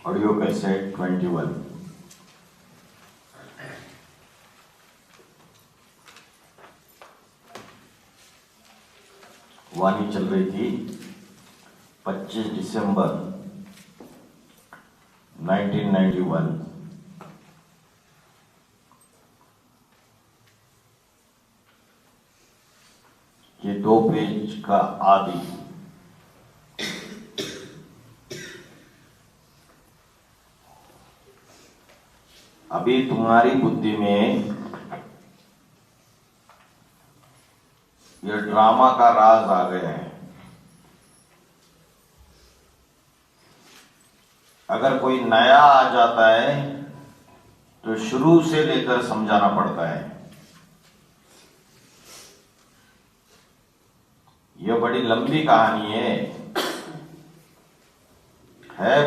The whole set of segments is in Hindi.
Audio cassette 21। वाणी चल रही थी 25 दिसंबर 1991। ये 2 पेज का आदि। अभी तुम्हारी बुद्धि में यह ड्रामा का राज आ गए हैं। अगर कोई नया आ जाता है तो शुरू से लेकर समझाना पड़ता है। यह बड़ी लंबी कहानी है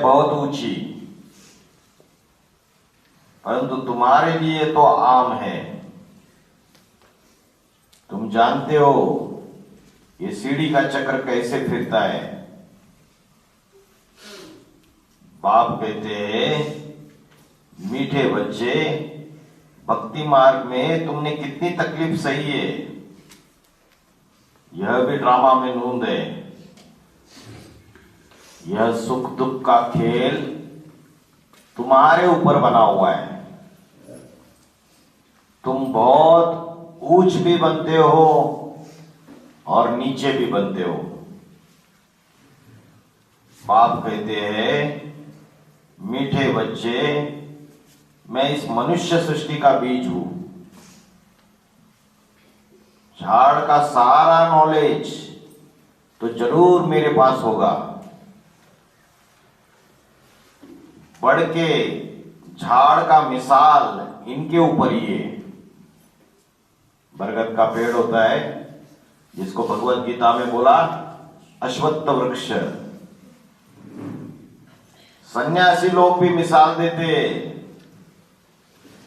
बहुत ऊंची, परंतु तुम्हारे लिए तो आम है। तुम जानते हो ये सीढ़ी का चक्र कैसे फिरता है। बाप कहते हैं, मीठे बच्चे, भक्ति मार्ग में तुमने कितनी तकलीफ सही है। यह भी ड्रामा में नूंद है। यह सुख दुख का खेल तुम्हारे ऊपर बना हुआ है। तुम बहुत ऊंच भी बनते हो और नीचे भी बनते हो। बाप कहते हैं, मीठे बच्चे, मैं इस मनुष्य सृष्टि का बीज हूं। झाड़ का सारा नॉलेज तो जरूर मेरे पास होगा। बढ़ के झाड़ का मिसाल इनके ऊपर ही है। बरगद का पेड़ होता है जिसको भगवत गीता में बोला अश्वत्थ वृक्ष। सन्यासी लोग भी मिसाल देते,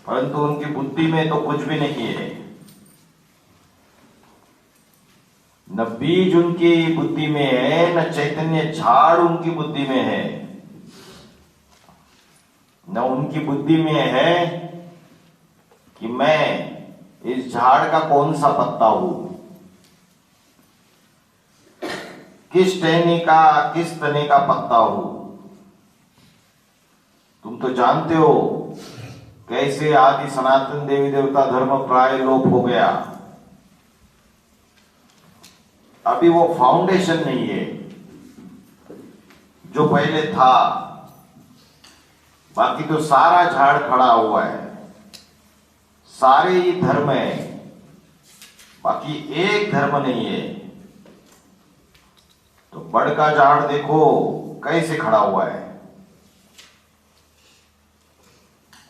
परंतु उनकी बुद्धि में तो कुछ भी नहीं है। न बीज उनकी बुद्धि में है, न चैतन्य झाड़ उनकी बुद्धि में है। न उनकी बुद्धि में है कि मैं इस झाड़ का कौन सा पत्ता हूं, किस टहनी का, किस तने का पत्ता हूं। तुम तो जानते हो कैसे आदि सनातन देवी देवता धर्म प्राय लोप हो गया। अभी वो फाउंडेशन नहीं है जो पहले था। बाकी तो सारा झाड़ खड़ा हुआ है, सारे ही धर्म है, बाकी एक धर्म नहीं है। तो बड़ का झाड़ देखो कैसे खड़ा हुआ है।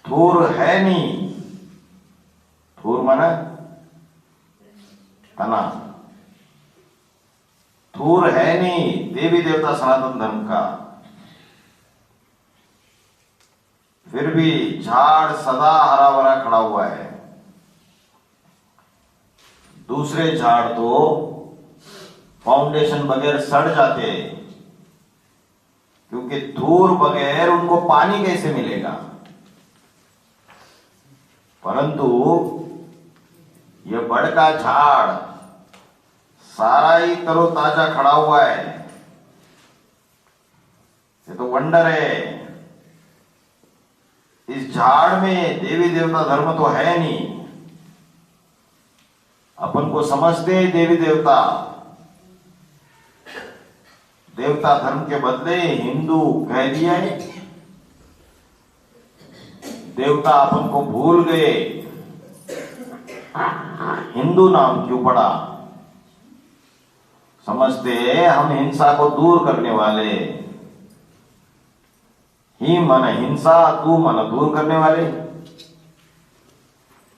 थूर है नहीं, थूर माना तना, थूर है नहीं देवी देवता सनातन धर्म का। फिर भी झाड़ सदा हरा भरा खड़ा हुआ है। दूसरे झाड़ तो फाउंडेशन बगैर सड़ जाते हैं, क्योंकि धूल बगैर उनको पानी कैसे मिलेगा। परंतु यह बड़ का झाड़ सारा ही तरोताजा खड़ा हुआ है। ये तो वंडर है। इस झाड़ में देवी देवता धर्म तो है नहीं। अपन को समझते हैं देवी देवता, देवता धर्म के बदले हिंदू कह दिया है। देवता अपन को भूल गए, हिंदू नाम क्यों पड़ा। समझते हैं हम हिंसा को दूर करने वाले। ही मन हिंसा, तू मन दूर करने वाले।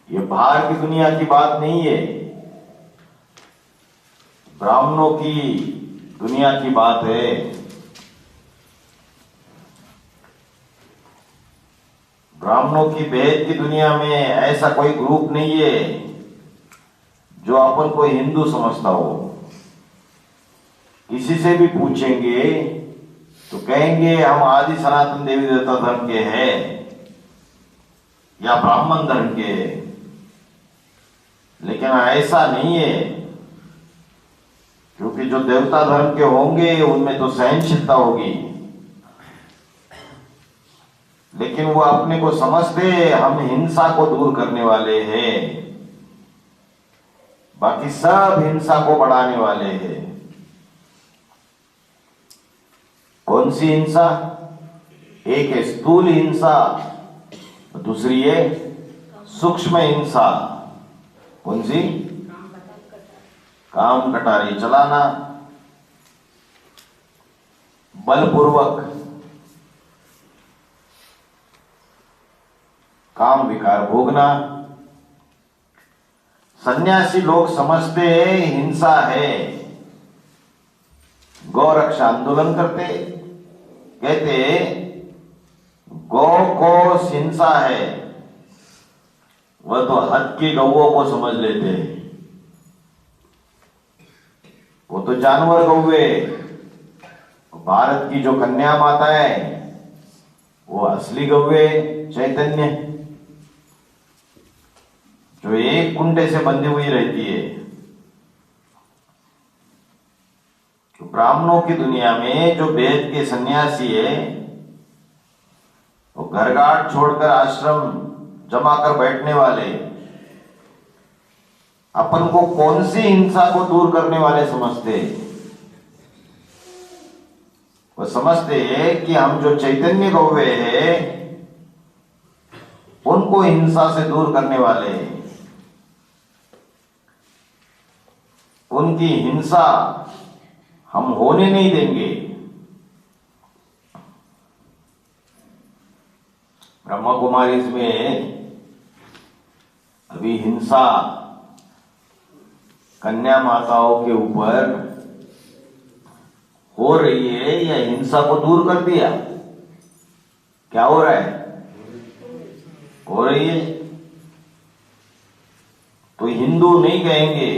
ये बाहर की दुनिया की बात नहीं है, ब्राह्मणों की दुनिया की बात है। ब्राह्मणों की भेद की दुनिया में ऐसा कोई ग्रुप नहीं है जो अपन को हिंदू समझता हो। किसी से भी पूछेंगे तो कहेंगे हम आदि सनातन देवी देवता धर्म के हैं या ब्राह्मण धर्म के हैं। लेकिन ऐसा नहीं है, क्योंकि जो देवता धर्म के होंगे उनमें तो सहनशीलता होगी, लेकिन वो अपने को समझते हम हिंसा को दूर करने वाले हैं, बाकी सब हिंसा को बढ़ाने वाले हैं। कौन सी हिंसा? एक है स्थूल हिंसा, दूसरी है सूक्ष्म हिंसा। कौन सी? काम कटारी चलाना, बलपूर्वक काम विकार भोगना। सन्यासी लोग समझते हैं हिंसा है, गौरक्षा आंदोलन करते, कहते गौ को हिंसा है, वह तो हद की गौओं को समझ लेते हैं, वो तो जानवर गौवे। भारत की जो कन्या माता है वो असली गौवे चैतन्य, जो एक कुंडे से बंधी हुई रहती है। तो ब्राह्मणों की दुनिया में जो वेद के सन्यासी है वो घरगाट छोड़कर आश्रम जमा कर बैठने वाले अपन को कौन सी हिंसा को दूर करने वाले समझते? वो समझते हैं कि हम जो चैतन्य गौवे हैं उनको हिंसा से दूर करने वाले हैं, उनकी हिंसा हम होने नहीं देंगे। ब्रह्मा कुमारी में अभी हिंसा कन्या माताओं के ऊपर हो रही है या हिंसा को दूर कर दिया? क्या हो रहा है? हो रही है। तो हिंदू नहीं कहेंगे,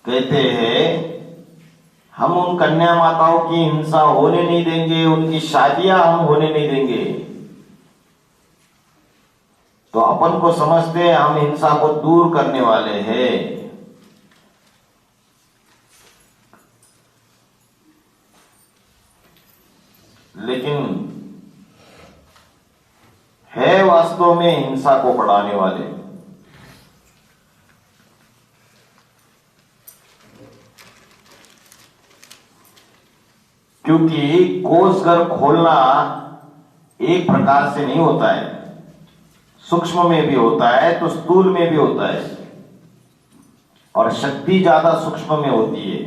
कहते हैं हम उन कन्या माताओं की हिंसा होने नहीं देंगे, उनकी शादियां हम होने नहीं देंगे। तो अपन को समझते हैं हम हिंसा को दूर करने वाले हैं। लेकिन है वास्तव में हिंसा को बढ़ाने वाले। क्योंकि कोषघर खोलना एक प्रकार से नहीं होता है, सूक्ष्म में भी होता है तो स्थूल में भी होता है, और शक्ति ज्यादा सूक्ष्म में होती है।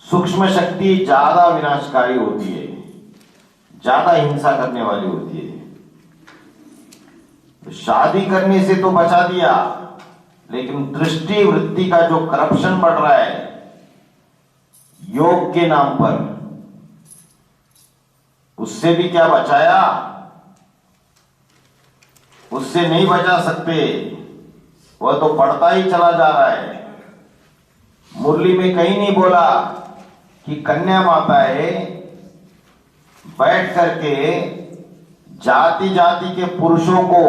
सूक्ष्म शक्ति ज्यादा विनाशकारी होती है, ज्यादा हिंसा करने वाली होती है। तो शादी करने से तो बचा दिया, लेकिन दृष्टि वृत्ति का जो करप्शन बढ़ रहा है योग के नाम पर, उससे भी क्या बचाया? उससे नहीं बचा सकते, वह तो बढ़ता ही चला जा रहा है। मुरली में कहीं नहीं बोला कि कन्या माताएं बैठ करके जाति जाति के पुरुषों को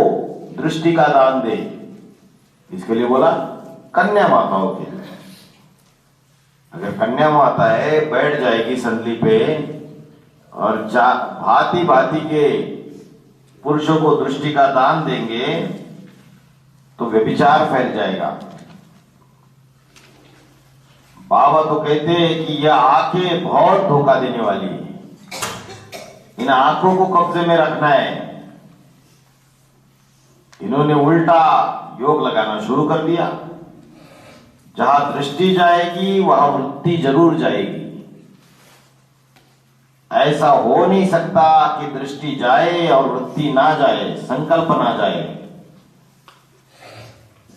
दृष्टि का दान दे, इसके लिए बोला कन्या माताओं के लिए। अगर कन्या माता है बैठ जाएगी संदली पे और भांति भांति के पुरुषों को दृष्टि का दान देंगे तो व्यभिचार फैल जाएगा। बाबा तो कहते हैं कि यह आंखें बहुत धोखा देने वाली है, इन आंखों को कब्जे में रखना है। इन्होंने उल्टा योग लगाना शुरू कर दिया, जहां दृष्टि जाएगी वहां वृत्ति जरूर जाएगी। ऐसा हो नहीं सकता कि दृष्टि जाए और वृत्ति ना जाए, संकल्प ना जाए।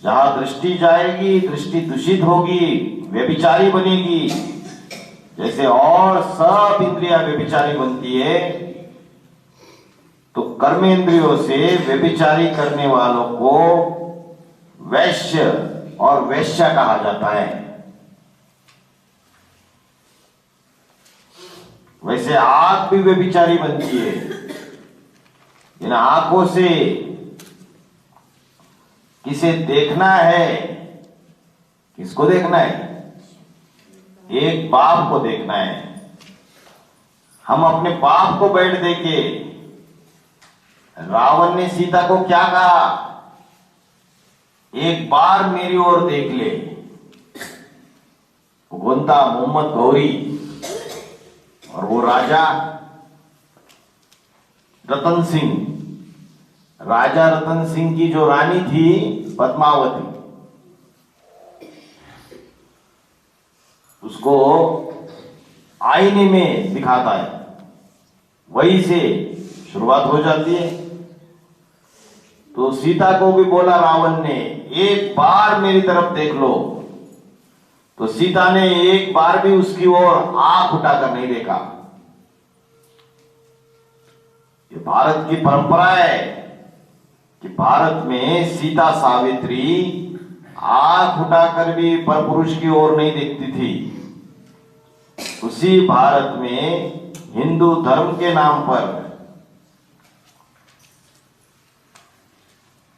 जहां दृष्टि जाएगी दृष्टि दूषित होगी, व्यभिचारी बनेगी। जैसे और सब इंद्रियां व्यभिचारी बनती है, तो कर्मेंद्रियों से व्यभिचारी करने वालों को वैश्य और वैश्या कहा जाता है। वैसे आंख भी व्यभिचारी बनती है। इन आंखों से किसे देखना है, किसको देखना है? एक बाप को देखना है। हम अपने बाप को बैठ देके, रावण ने सीता को क्या कहा? एक बार मेरी ओर देख ले। कौन था? मोहम्मद गौरी। और वो राजा रतन सिंह, राजा रतन सिंह की जो रानी थी पद्मावती, उसको आईने में दिखाता है, वहीं से शुरुआत हो जाती है। तो सीता को भी बोला रावण ने, एक बार मेरी तरफ देख लो। तो सीता ने एक बार भी उसकी ओर आंख उठाकर नहीं देखा। ये भारत की परंपरा है कि भारत में सीता सावित्री आंख उठाकर भी परपुरुष की ओर नहीं देखती थी। उसी भारत में हिंदू धर्म के नाम पर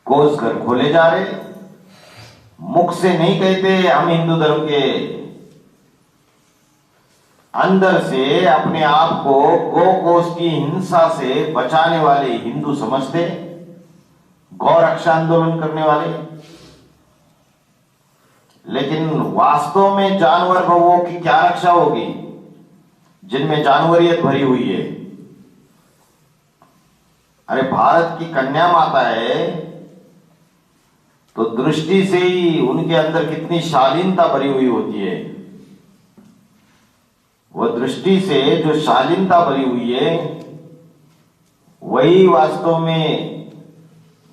कोस घर खोले जा रहे, मुख से नहीं कहते हम हिंदू धर्म के, अंदर से अपने आप को गो की हिंसा से बचाने वाले हिंदू समझते, गौ रक्षा आंदोलन करने वाले। लेकिन वास्तव में जानवर गौओं की क्या रक्षा होगी जिनमें जानवरियत भरी हुई है? अरे भारत की कन्या माता है, तो दृष्टि से ही उनके अंदर कितनी शालीनता भरी हुई होती है। वह दृष्टि से जो शालीनता भरी हुई है, वही वास्तव में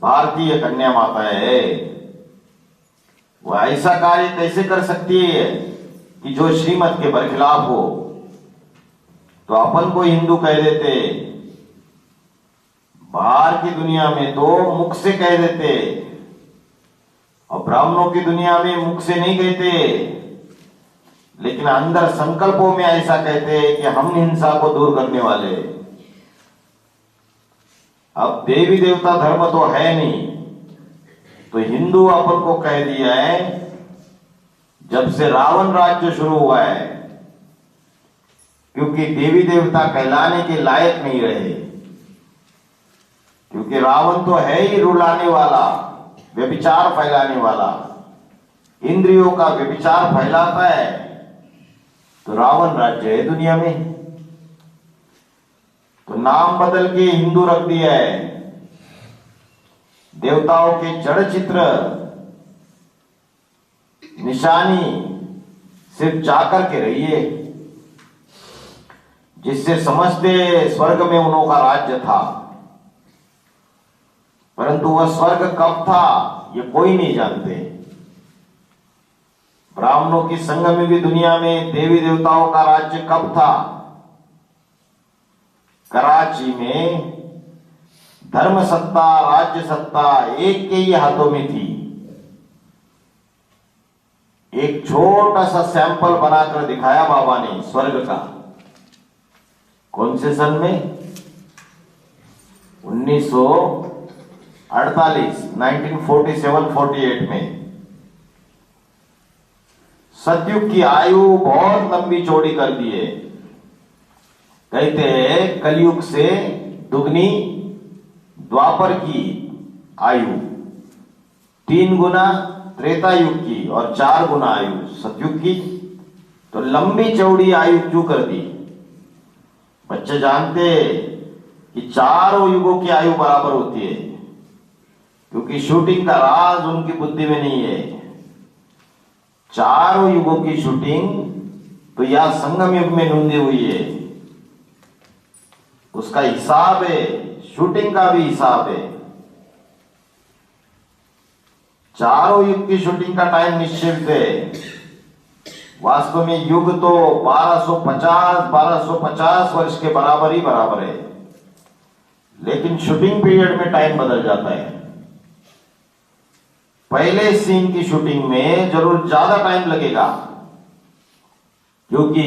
भारतीय कन्या माता है। वह ऐसा कार्य कैसे कर सकती है कि जो श्रीमत के बरखिलाफ हो? तो अपन को हिंदू कह देते, बाहर की दुनिया में तो मुख से कह देते, और ब्राह्मणों की दुनिया में मुख से नहीं कहते, लेकिन अंदर संकल्पों में ऐसा कहते हैं कि हम हिंसा को दूर करने वाले। अब देवी देवता धर्म तो है नहीं, तो हिंदू अपन को कह दिया है। जब से रावण राज्य शुरू हुआ है, क्योंकि देवी देवता कहलाने के लायक नहीं रहे, क्योंकि रावण तो है ही रुलाने वाला, व्यभिचार फैलाने वाला, इंद्रियों का व्यभिचार फैलाता है। तो रावण राज्य है दुनिया में, तो नाम बदल के हिंदू रख दिया है। देवताओं के जड़ चित्र, निशानी सिर्फ जाकर के रहिए, जिससे समझते स्वर्ग में उनका राज्य था। परंतु वह स्वर्ग कब था ये कोई नहीं जानते। ब्राह्मणों की संगमी दुनिया में देवी देवताओं का राज्य कब था? कराची में धर्म सत्ता, राज्य सत्ता एक के ही हाथों में थी। एक छोटा सा सैंपल बनाकर दिखाया बाबा ने स्वर्ग का। कौन से सन में? 1947-48 में। सतयुग की आयु बहुत लंबी चौड़ी कर दी है। कहते हैं कलयुग से दुगनी द्वापर की आयु, 3 गुना त्रेता युग की और 4 गुना आयु सतयुग की। तो लंबी चौड़ी आयु क्यों कर दी? बच्चे जानते कि चारों युगों की आयु बराबर होती है, क्योंकि शूटिंग का राज उनकी बुद्धि में नहीं है। चारों युगों की शूटिंग तो यह संगम युग में नूंदी हुई है, उसका हिसाब है, शूटिंग का भी हिसाब है। चारों युग की शूटिंग का टाइम निश्चित है। वास्तव में युग तो 1250 वर्ष के बराबर ही बराबर है, लेकिन शूटिंग पीरियड में टाइम बदल जाता है। पहले सीन की शूटिंग में जरूर ज्यादा टाइम लगेगा, क्योंकि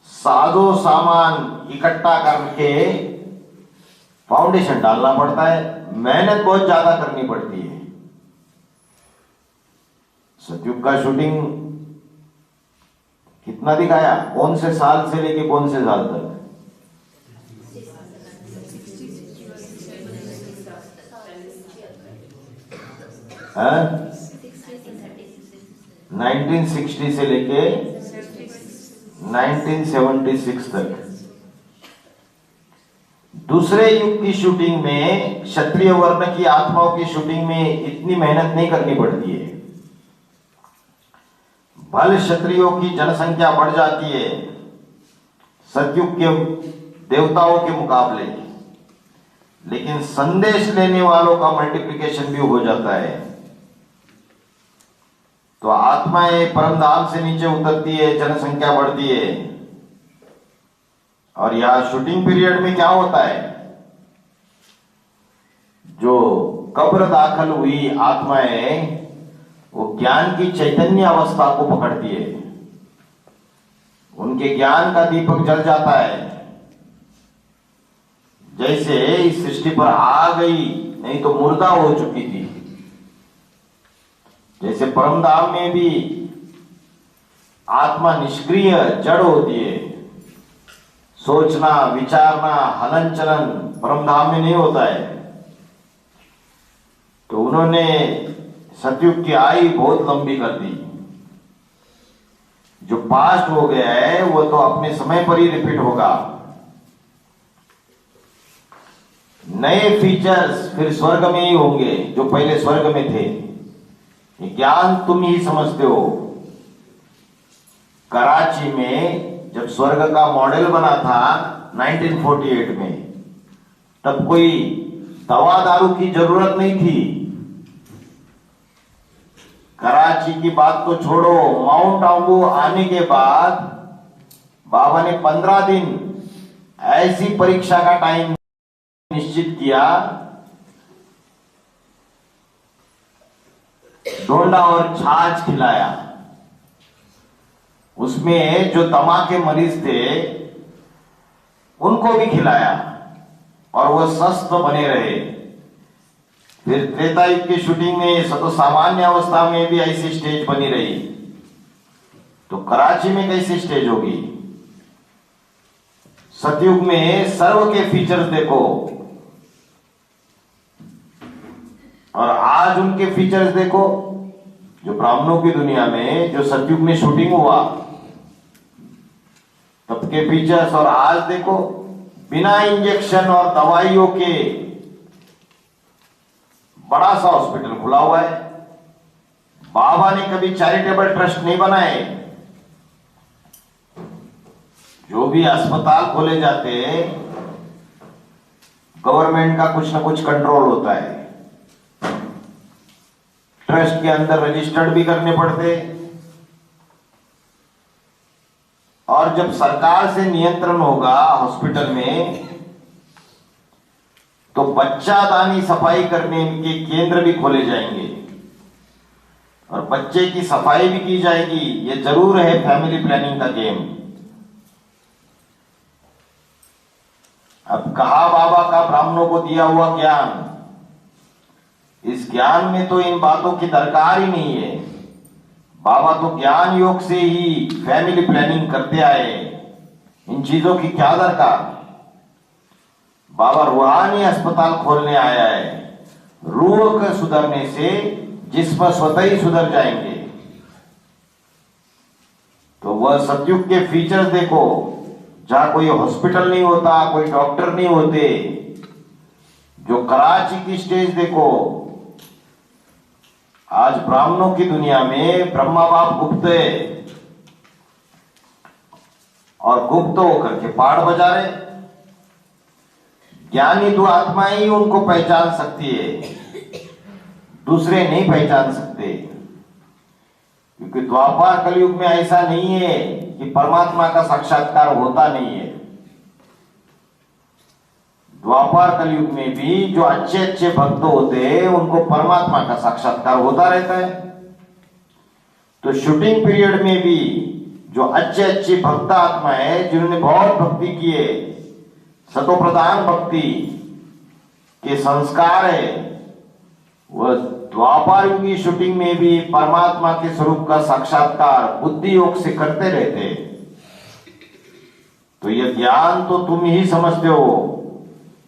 साजो सामान इकट्ठा करके फाउंडेशन डालना पड़ता है, मेहनत बहुत ज्यादा करनी पड़ती है। सतयुग का शूटिंग कितना दिखाया, कौन से साल से लेके कौन से साल तक? है 1960 से लेके 1976 तक। दूसरे युग की शूटिंग में, क्षत्रिय वर्ण की आत्माओं की शूटिंग में इतनी मेहनत नहीं करनी पड़ती है। भले क्षत्रियों की जनसंख्या बढ़ जाती है सतयुग के देवताओं के मुकाबले, लेकिन संदेश लेने वालों का मल्टीप्लिकेशन भी हो जाता है। तो आत्माएं परमधाम से नीचे उतरती है, जनसंख्या बढ़ती है। और यह शूटिंग पीरियड में क्या होता है, जो कब्र दाखिल हुई आत्माएं वो ज्ञान की चैतन्य अवस्था को पकड़ती है, उनके ज्ञान का दीपक जल जाता है। जैसे इस सृष्टि पर आ गई, नहीं तो मुर्दा हो चुकी थी। जैसे परमधाम में भी आत्मा निष्क्रिय जड़ होती है, सोचना विचारना हलन चलन परमधाम में नहीं होता है। तो उन्होंने सतयुग की आयु बहुत लंबी कर दी। जो पास्ट हो गया है वो तो अपने समय पर ही रिपीट होगा। नए फीचर्स फिर स्वर्ग में ही होंगे जो पहले स्वर्ग में थे। ये ज्ञान तुम ही समझते हो। कराची में जब स्वर्ग का मॉडल बना था 1948 में, तब कोई दवा दारू की जरूरत नहीं थी। कराची की बात तो छोड़ो, माउंट आबू आने के बाद बाबा ने 15 दिन ऐसी परीक्षा का टाइम निश्चित किया, डोंडा और छाछ खिलाया। उसमें जो दमा के मरीज थे उनको भी खिलाया और वो स्वस्थ बने रहे। फिर त्रेता युग की शूटिंग में तो सामान्य अवस्था में भी ऐसी स्टेज बनी रही, तो कराची में कैसी स्टेज होगी? सतयुग में सर्व के फीचर्स देखो और आज उनके फीचर्स देखो। जो ब्राह्मणों की दुनिया में जो सतयुग में शूटिंग हुआ तब के फीचर्स और आज देखो, बिना इंजेक्शन और दवाइयों के बड़ा सा हॉस्पिटल खुला हुआ है। बाबा ने कभी चैरिटेबल ट्रस्ट नहीं बनाए। जो भी अस्पताल खोले जाते हैं गवर्नमेंट का कुछ ना कुछ कंट्रोल होता है, ट्रस्ट के अंदर रजिस्टर्ड भी करने पड़ते। और जब सरकार से नियंत्रण होगा हॉस्पिटल में, तो बच्चादानी सफाई करने के केंद्र भी खोले जाएंगे और बच्चे की सफाई भी की जाएगी। ये जरूर है फैमिली प्लानिंग का गेम। अब कहा बाबा का ब्राह्मणों को दिया हुआ ज्ञान, इस ज्ञान में तो इन बातों की दरकार ही नहीं है। बाबा तो ज्ञान योग से ही फैमिली प्लानिंग करते आए, इन चीजों की क्या दरकार? बाबा रूहानी अस्पताल खोलने आया है। रूह के सुधरने से जिस्म स्वतः ही सुधर जाएंगे। तो वह सतयुग के फीचर्स देखो, जहां कोई हॉस्पिटल नहीं होता, कोई डॉक्टर नहीं होते। जो कराची की स्टेज देखो, आज ब्राह्मणों की दुनिया में ब्रह्मा बाप गुप्त है और गुप्त होकर के पहाड़ बजा रहे। ज्ञानी तो आत्मा ही उनको पहचान सकती है, दूसरे नहीं पहचान सकते। क्योंकि द्वापर कलयुग में ऐसा नहीं है कि परमात्मा का साक्षात्कार होता नहीं है। द्वापर कलयुग में भी जो अच्छे अच्छे भक्त होते हैं उनको परमात्मा का साक्षात्कार होता रहता है। तो शूटिंग पीरियड में भी जो अच्छे अच्छे भक्त आत्मा है, जिन्होंने बहुत भक्ति किए, सतोप्रधान भक्ति के संस्कार है, वह द्वापर युग की शूटिंग में भी परमात्मा के स्वरूप का साक्षात्कार बुद्धि योग से करते रहते। तो यह ज्ञान तो तुम ही समझते हो,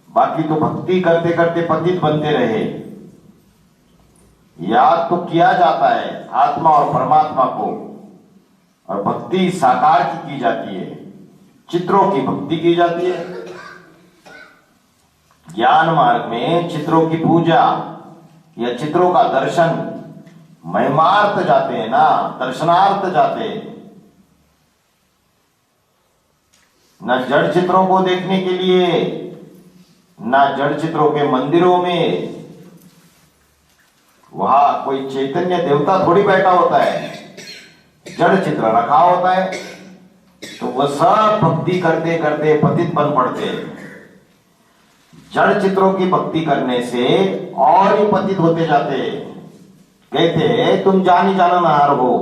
बाकी तो भक्ति करते करते पतित बनते रहे। याद तो किया जाता है आत्मा और परमात्मा को, और भक्ति साकार की जाती है, चित्रों की भक्ति की जाती है। ज्ञान मार्ग में चित्रों की पूजा या चित्रों का दर्शन, महिमार्थ जाते हैं ना, दर्शनार्थ जाते हैं। न जड़ चित्रों को देखने के लिए, न जड़ चित्रों के मंदिरों में वहां कोई चैतन्य देवता थोड़ी बैठा होता है, जड़ चित्र रखा होता है। तो वह सब भक्ति करते करते पतित बन पड़ते। जड़ चित्रों की भक्ति करने से और ही पतित होते जाते। कहते तुम जानी जाना नार हो।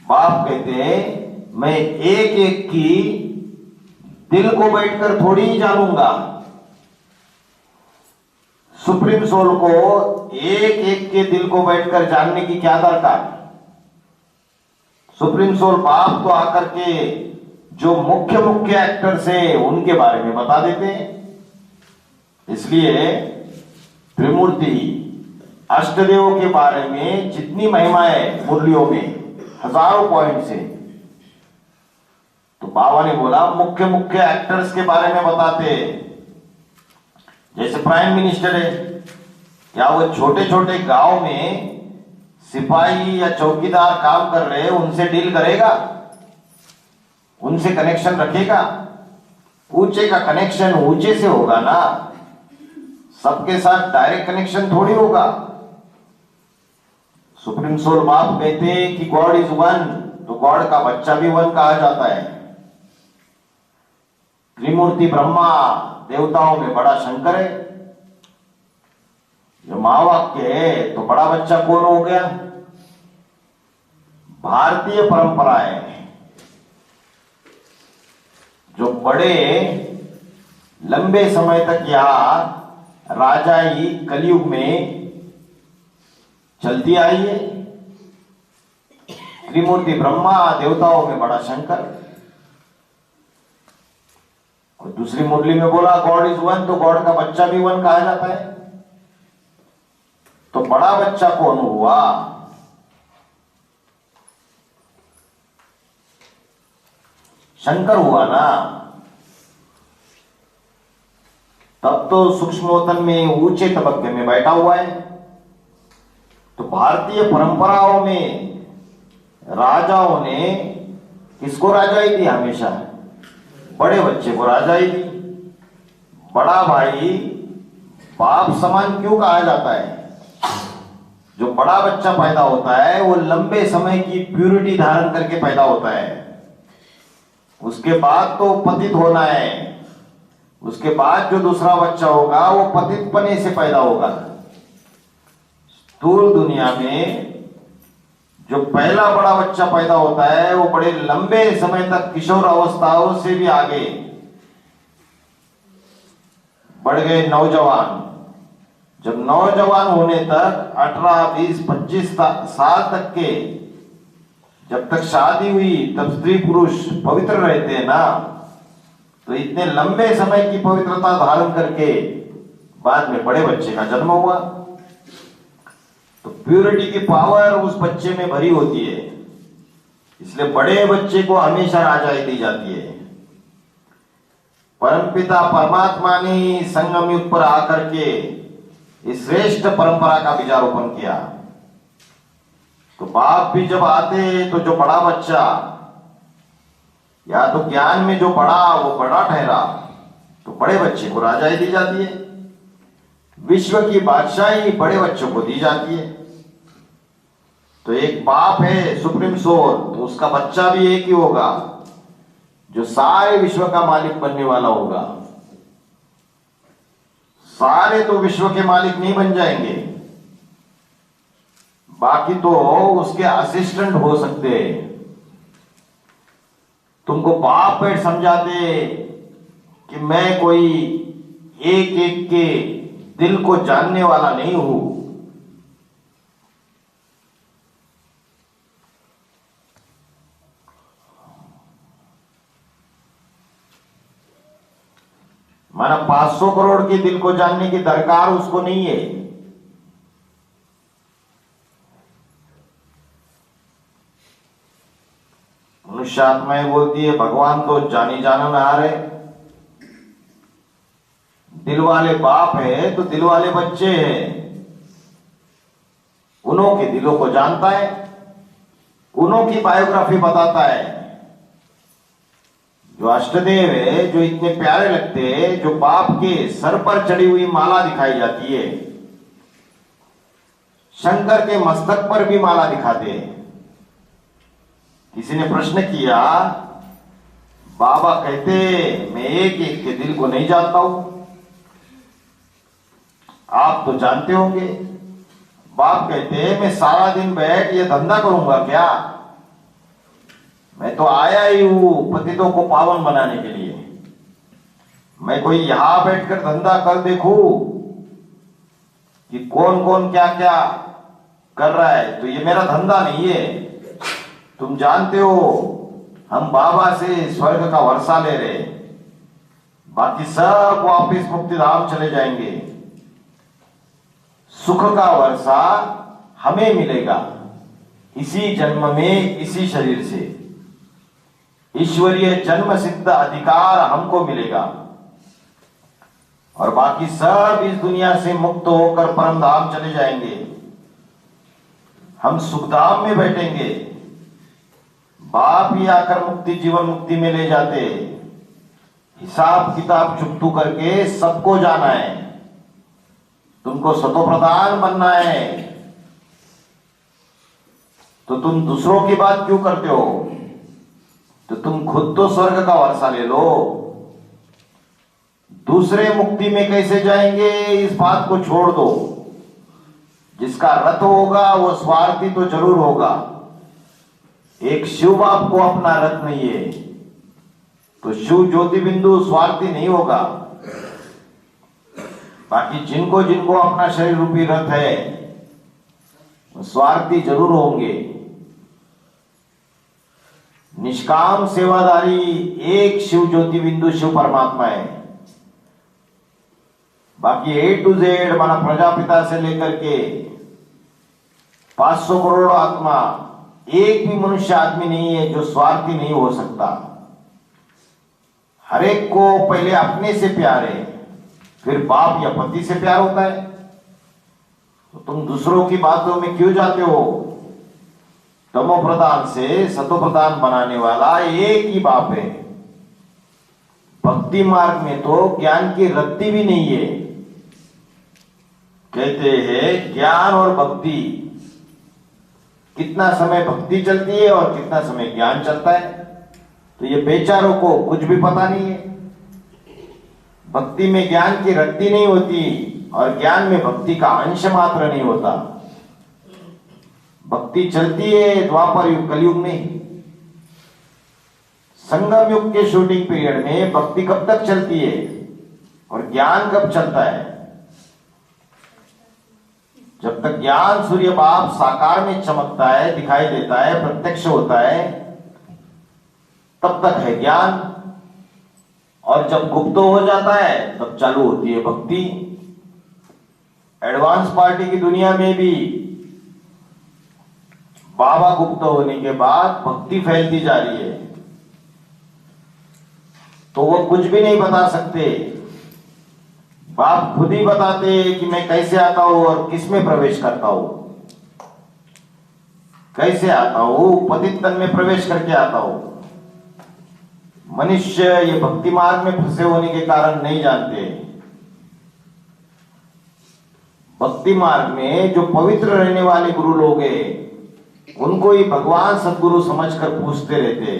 बाप कहते मैं एक एक की दिल को बैठकर थोड़ी ही जानूंगा। सुप्रीम सोल को एक एक के दिल को बैठकर जानने की क्या दरकार। सुप्रीम सोल बाप तो आकर के जो मुख्य मुख्य एक्टर्स है उनके बारे में बता देते हैं। इसलिए त्रिमूर्ति अष्टदेव के बारे में जितनी महिमा है मुरलियों में, हजारों पॉइंट्स है। तो बाबा ने बोला मुख्य मुख्य एक्टर्स के बारे में बताते। जैसे प्राइम मिनिस्टर है, क्या वो छोटे छोटे गांव में सिपाही या चौकीदार काम कर रहे हैं उनसे डील करेगा, उनसे कनेक्शन रखेगा? ऊंचे का कनेक्शन ऊंचे से होगा ना, सबके साथ डायरेक्ट कनेक्शन थोड़ी होगा। सुप्रीम सोल बाप कहते हैं कि गॉड इज वन, तो गॉड का बच्चा भी वन कहा जाता है। त्रिमूर्ति ब्रह्मा देवताओं में बड़ा शंकर है। जो महावाक्य है तो बड़ा बच्चा कौन हो गया? भारतीय परंपरा है। जो बड़े लंबे समय तक यहां राजाई कलयुग में चलती आई है। त्रिमूर्ति ब्रह्मा, देवताओं में बड़ा शंकर। और दूसरी मुरली में बोला गॉड इज वन, तो गॉड का बच्चा भी वन कहा जाता है। तो बड़ा बच्चा कौन हुआ? शंकर हुआ ना। तब तो सूक्ष्मोतन में ऊंचे तबक्के में बैठा हुआ है। तो भारतीय परंपराओं में राजाओं ने किसको राजाई दी? हमेशा बड़े बच्चे को राजाई दी। बड़ा भाई बाप समान क्यों कहा जाता है? जो बड़ा बच्चा पैदा होता है वो लंबे समय की प्यूरिटी धारण करके पैदा होता है। उसके बाद तो पतित होना है। उसके बाद जो दूसरा बच्चा होगा वो पतितपने से पैदा होगा। स्थूल दुनिया में जो पहला बड़ा बच्चा पैदा होता है वो बड़े लंबे समय तक किशोर अवस्थाओं से भी आगे बढ़ गए नौजवान। जब नौजवान होने तक 18, 20, 25 साल तक के, जब तक शादी हुई तब स्त्री पुरुष पवित्र रहते हैं ना। तो इतने लंबे समय की पवित्रता धारण करके बाद में बड़े बच्चे का जन्म हुआ। तो प्यूरिटी की पावर उस बच्चे में भरी होती है। इसलिए बड़े बच्चे को हमेशा राजाई दी जाती है। परमपिता परमात्मा ने संगम युग पर आकर के इस श्रेष्ठ परंपरा का बीजारोपण किया। तो बाप भी जब आते तो जो बड़ा बच्चा या तो ज्ञान में जो बड़ा वो बड़ा ठहरा, तो बड़े बच्चे को राजाई दी जाती है। विश्व की बादशाही बड़े बच्चों को दी जाती है। तो एक बाप है सुप्रीम सोल, तो उसका बच्चा भी एक ही होगा जो सारे विश्व का मालिक बनने वाला होगा। सारे तो विश्व के मालिक नहीं बन जाएंगे, बाकी तो उसके असिस्टेंट हो सकते हैं। तुमको बाप पेट समझाते कि मैं कोई एक एक के दिल को जानने वाला नहीं हूं। माना 500 करोड़ के दिल को जानने की दरकार उसको नहीं है। मनुष्य आत्माएं बोलती है भगवान तो जानी जानन आ रहे, दिल वाले बाप है तो दिल वाले बच्चे हैं, उन्हों के दिलों को जानता है, उन्हों की बायोग्राफी बताता है। जो अष्टदेव है, जो इतने प्यारे लगते हैं, जो बाप के सर पर चढ़ी हुई माला दिखाई जाती है, शंकर के मस्तक पर भी माला दिखाते हैं। किसी ने प्रश्न किया, बाबा कहते मैं एक एक के दिल को नहीं जानता हूं, आप तो जानते होंगे। बाप कहते मैं सारा दिन बैठ ये धंधा करूंगा क्या? मैं तो आया ही हूं पतितों को पावन बनाने के लिए। मैं कोई यहां बैठकर धंधा कर देखूं कि कौन कौन क्या क्या कर रहा है, तो ये मेरा धंधा नहीं है। तुम जानते हो हम बाबा से स्वर्ग का वर्षा ले रहे, बाकी सब वापिस मुक्ति धाम चले जाएंगे। सुख का वर्षा हमें मिलेगा इसी जन्म में, इसी शरीर से। ईश्वरीय जन्म सिद्ध अधिकार हमको मिलेगा और बाकी सब इस दुनिया से मुक्त होकर परम धाम चले जाएंगे। हम सुखधाम में बैठेंगे। बाप ही आकर मुक्ति जीवन मुक्ति में ले जाते। हिसाब किताब चुकतू करके सबको जाना है। तुमको सतो प्रधान बनना है तो तुम दूसरों की बात क्यों करते हो? तो तुम खुद तो स्वर्ग का वर्षा ले लो। दूसरे मुक्ति में कैसे जाएंगे इस बात को छोड़ दो। जिसका रथ होगा वो स्वार्थी तो जरूर होगा। एक शिव बाप को अपना रथ नहीं है तो शिव ज्योति बिंदु स्वार्थी नहीं होगा। बाकी जिनको जिनको अपना शरीर रूपी रथ है वो स्वार्थी जरूर होंगे। निष्काम सेवादारी एक शिव ज्योति बिंदु शिव परमात्मा है। बाकी A to Z माना प्रजापिता से लेकर के 500 करोड़ आत्मा, एक भी मनुष्य आदमी नहीं है जो स्वार्थी नहीं हो सकता। हर एक को पहले अपने से प्यार है, फिर बाप या पति से प्यार होता है। तो तुम दूसरों की बातों में क्यों जाते हो? तमो प्रधान से सतो प्रधान बनाने वाला एक ही बाप है। भक्ति मार्ग में तो ज्ञान की रत्ती भी नहीं है। कहते हैं ज्ञान और भक्ति, कितना समय भक्ति चलती है और कितना समय ज्ञान चलता है, तो ये बेचारों को कुछ भी पता नहीं है। भक्ति में ज्ञान की रत्ती नहीं होती और ज्ञान में भक्ति का अंश मात्र नहीं होता। भक्ति चलती है द्वापर युग कलयुग में। संगम युग के शूटिंग पीरियड में भक्ति कब तक चलती है और ज्ञान कब चलता है? जब तक ज्ञान सूर्य बाप साकार में चमकता है, दिखाई देता है, प्रत्यक्ष होता है, तब तक है ज्ञान। और जब गुप्त हो जाता है तब चालू होती है भक्ति। एडवांस पार्टी की दुनिया में भी बाबा गुप्त होने के बाद भक्ति फैलती जा रही है। तो वो कुछ भी नहीं बता सकते। बाप खुद ही बताते हैं कि मैं कैसे आता हूं और किस में प्रवेश करता हूं। कैसे आता हूं? पतित तन में प्रवेश करके आता हूं। मनुष्य ये भक्ति मार्ग में फंसे होने के कारण नहीं जानते। भक्ति मार्ग में जो पवित्र रहने वाले गुरु लोग हैं उनको ही भगवान सदगुरु समझकर पूछते रहते,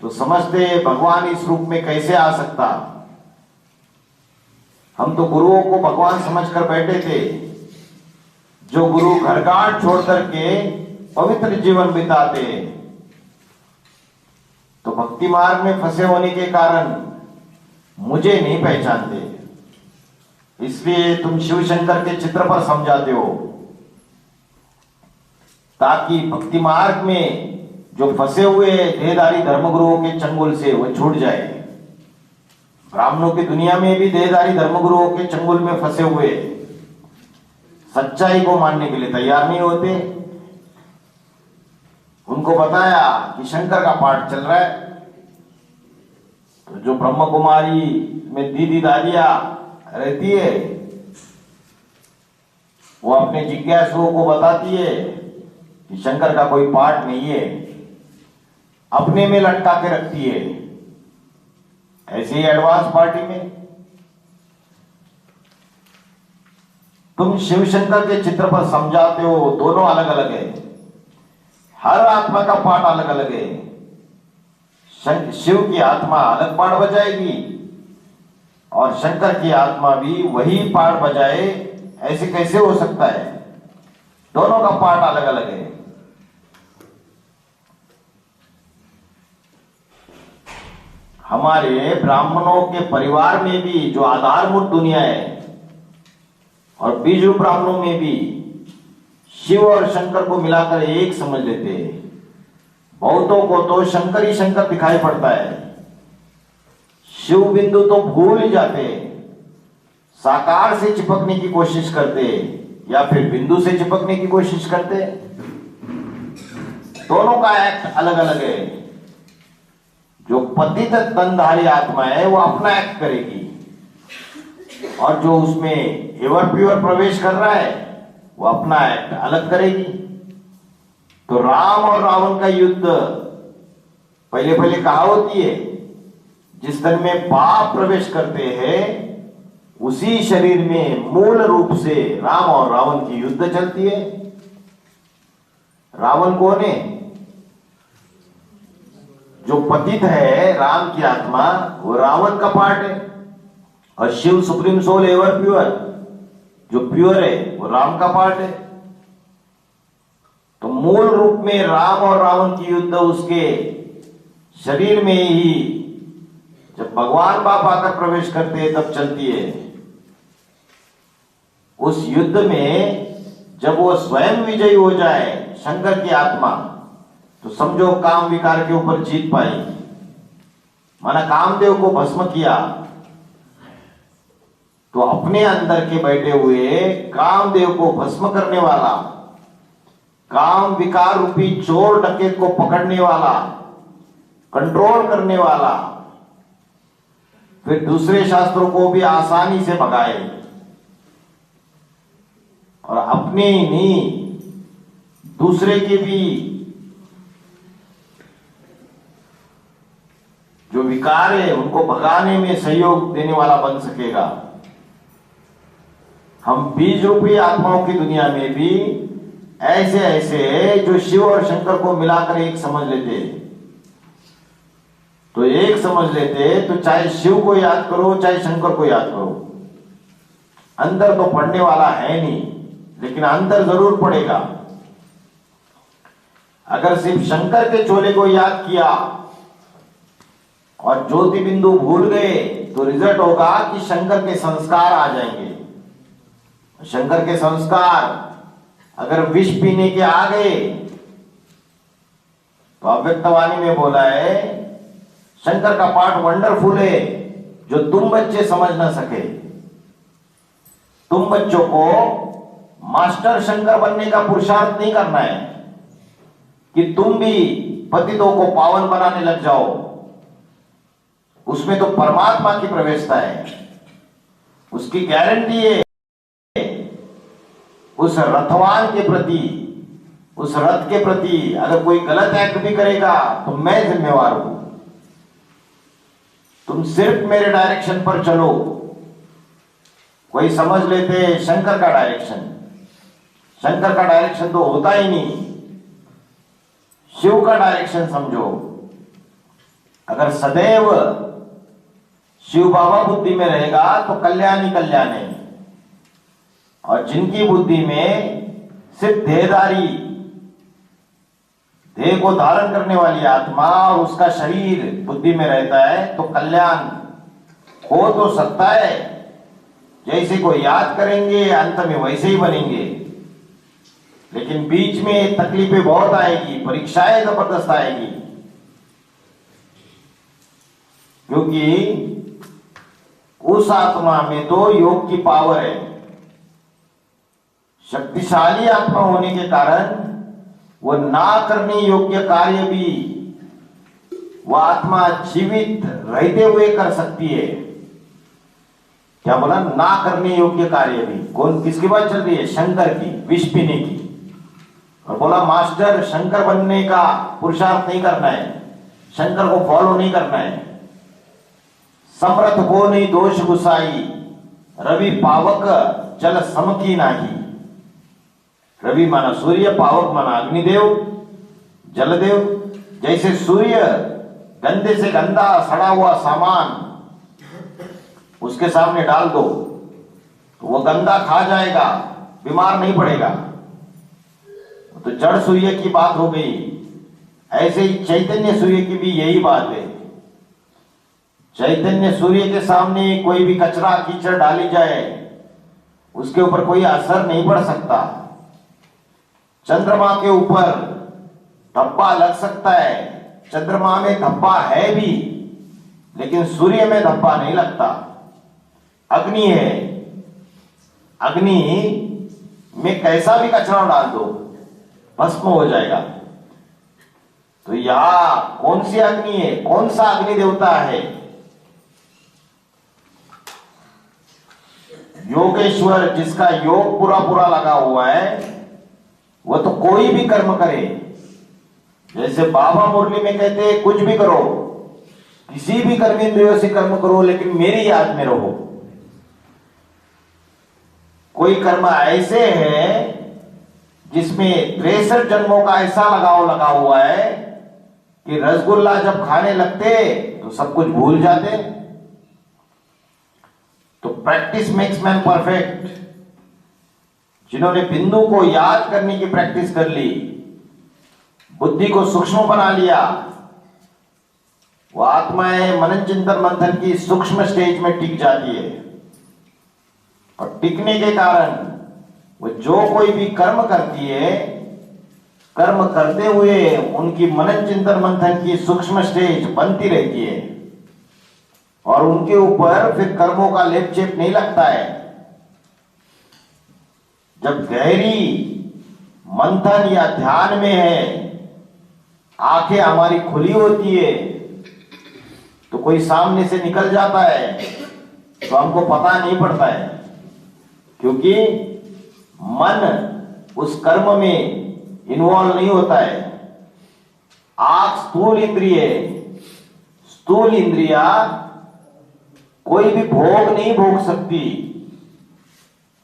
तो समझते भगवान इस रूप में कैसे आ सकता। हम तो गुरुओं को भगवान समझकर बैठे थे। जो गुरु घरघाट छोड़ करके पवित्र जीवन बिताते, तो भक्ति मार्ग में फंसे होने के कारण मुझे नहीं पहचानते, इसलिए तुम शिव शंकर के चित्र पर समझाते हो, ताकि भक्ति मार्ग में जो फंसे हुए देहधारी धर्मगुरुओं के चंगुल से वो छूट जाए। ब्राह्मणों की दुनिया में भी देहधारी धर्मगुरुओं के चंगुल में फंसे हुए सच्चाई को मानने के लिए तैयार नहीं होते। उनको बताया कि शंकर का पाठ चल रहा है, तो जो ब्रह्म कुमारी में दीदी दादिया रहती है वो अपने जिज्ञासुओं को बताती है कि शंकर का कोई पाठ नहीं है, अपने में लटका के रखती है। ऐसे ही एडवांस पार्टी में तुम शिव शंकर के चित्र पर समझाते हो, दोनों अलग अलग है, हर आत्मा का पाठ अलग अलग है। शिव की आत्मा अलग पाठ बजाएगी और शंकर की आत्मा भी वही पाठ बजाए, ऐसे कैसे हो सकता है? दोनों का पाठ अलग अलग है। हमारे ब्राह्मणों के परिवार में भी जो आधारभूत दुनिया है और बीजू ब्राह्मणों में भी शिव और शंकर को मिलाकर एक समझ लेते हैं। बहुतों को तो शंकर ही शंकर दिखाई पड़ता है, शिव बिंदु तो भूल ही जाते, साकार से चिपकने की कोशिश करते या फिर बिंदु से चिपकने की कोशिश करते। दोनों का एक्ट अलग अलग है। जो पतित तनधारी आत्मा है वो अपना एक्ट करेगी और जो उसमें एवर प्योर प्रवेश कर रहा है वो अपना एक्ट अलग करेगी। तो राम और रावण का युद्ध पहले पहले कहा होती है, जिस तन में पाप प्रवेश करते हैं उसी शरीर में मूल रूप से राम और रावण की युद्ध चलती है। रावण कौन है? जो पतित है राम की आत्मा, वो रावण का पार्ट है, और Shiv supreme soul ever pure जो प्योर है वो राम का पार्ट है। तो मूल रूप में राम और रावण की युद्ध उसके शरीर में ही जब भगवान बाप आकर प्रवेश करते हैं तब चलती है। उस युद्ध में जब वो स्वयं विजयी हो जाए शंकर की आत्मा, तो समझो काम विकार के ऊपर जीत पाई, माना कामदेव को भस्म किया। तो अपने अंदर के बैठे हुए कामदेव को भस्म करने वाला, काम विकार रूपी चोर डकैत को पकड़ने वाला, कंट्रोल करने वाला, फिर दूसरे शास्त्रों को भी आसानी से भगाए और अपने ही नहीं दूसरे के भी जो विकार है उनको भगाने में सहयोग देने वाला बन सकेगा। हम बीज रूपी आत्माओं की दुनिया में भी ऐसे ऐसे जो शिव और शंकर को मिलाकर एक समझ लेते, तो एक समझ लेते तो चाहे शिव को याद करो चाहे शंकर को याद करो, अंतर तो पड़ने वाला है नहीं, लेकिन अंतर जरूर पड़ेगा। अगर सिर्फ शंकर के चोले को याद किया और ज्योति बिंदु भूल गए तो रिजल्ट होगा कि शंकर के संस्कार आ जाएंगे। शंकर के संस्कार अगर विष पीने के आ गए तो अव्यक्तवाणी में बोला है शंकर का पाठ वंडरफुल है जो तुम बच्चे समझ ना सके। तुम बच्चों को मास्टर शंकर बनने का पुरुषार्थ नहीं करना है कि तुम भी पतितों को पावन बनाने लग जाओ, उसमें तो परमात्मा की प्रवेशता है, उसकी गारंटी है। उस रथवान के प्रति, उस रथ के प्रति अगर कोई गलत एक्ट भी करेगा तो मैं जिम्मेवार हूं। तुम सिर्फ मेरे डायरेक्शन पर चलो। कोई समझ लेते शंकर का डायरेक्शन, शंकर का डायरेक्शन तो होता ही नहीं, शिव का डायरेक्शन समझो। अगर सदैव शिव बाबा बुद्धि में रहेगा तो कल्याण ही कल्याण है, और जिनकी बुद्धि में सिर्फ देह को धारण करने वाली आत्मा और उसका शरीर बुद्धि में रहता है तो कल्याण हो तो सकता है, जैसे को याद करेंगे अंत में वैसे ही बनेंगे, लेकिन बीच में तकलीफें बहुत आएगी, परीक्षाएं जबरदस्त आएगी, क्योंकि उस आत्मा में तो योग की पावर है। शक्तिशाली आत्मा होने के कारण वो ना करने योग्य कार्य भी वह आत्मा जीवित रहते हुए कर सकती है। क्या बोला? ना करने योग्य कार्य भी। कौन, किसकी बात चल रही है? शंकर की, विष पीने की। और बोला मास्टर शंकर बनने का पुरुषार्थ नहीं करना है, शंकर को फॉलो नहीं करना है। समर्थ को नहीं दोष गुसाई, रवि पावक जल समकी नाही। रवि माना सूर्य, पावक माना अग्निदेव, जलदेव। जैसे सूर्य गंदे से गंदा सड़ा हुआ सामान उसके सामने डाल दो तो वो गंदा खा जाएगा, बीमार नहीं पड़ेगा। तो जड़ सूर्य की बात हो गई। ऐसे ही चैतन्य सूर्य की भी यही बात है। चैतन्य सूर्य के सामने कोई भी कचरा कीचड़ डाली जाए उसके ऊपर कोई असर नहीं पड़ सकता। चंद्रमा के ऊपर धब्बा लग सकता है, चंद्रमा में धब्बा है भी, लेकिन सूर्य में धब्बा नहीं लगता। अग्नि है, अग्नि में कैसा भी कचरा डाल दो भस्म हो जाएगा। तो यहां कौन सी अग्नि है? कौन सा अग्नि देवता है? योगेश्वर, जिसका योग पूरा पूरा लगा हुआ है, वो तो कोई भी कर्म करे। जैसे बाबा मुरली में कहते हैं कुछ भी करो, किसी भी कर्मेंद्रियों से कर्म करो, लेकिन मेरी याद में रहो। कोई कर्म ऐसे है जिसमें 63 जन्मों का ऐसा लगाव लगा हुआ है कि रसगुल्ला जब खाने लगते तो सब कुछ भूल जाते। तो प्रैक्टिस मेक्स मैन परफेक्ट। जिन्होंने बिंदु को याद करने की प्रैक्टिस कर ली, बुद्धि को सूक्ष्म बना लिया, वो आत्माएं मनन चिंतन मंथन की सूक्ष्म स्टेज में टिक जाती है। और टिकने के कारण वो जो कोई भी कर्म करती है, कर्म करते हुए उनकी मनन चिंतन मंथन की सूक्ष्म स्टेज बनती रहती है और उनके ऊपर फिर कर्मों का लेप चेप नहीं लगता है। जब गहरी मंथन या ध्यान में है, आंखें हमारी खुली होती है, तो कोई सामने से निकल जाता है तो हमको पता नहीं पड़ता है, क्योंकि मन उस कर्म में इन्वॉल्व नहीं होता है। आंख स्थूल इंद्रिय है, स्थूल इंद्रिया कोई भी भोग नहीं भोग सकती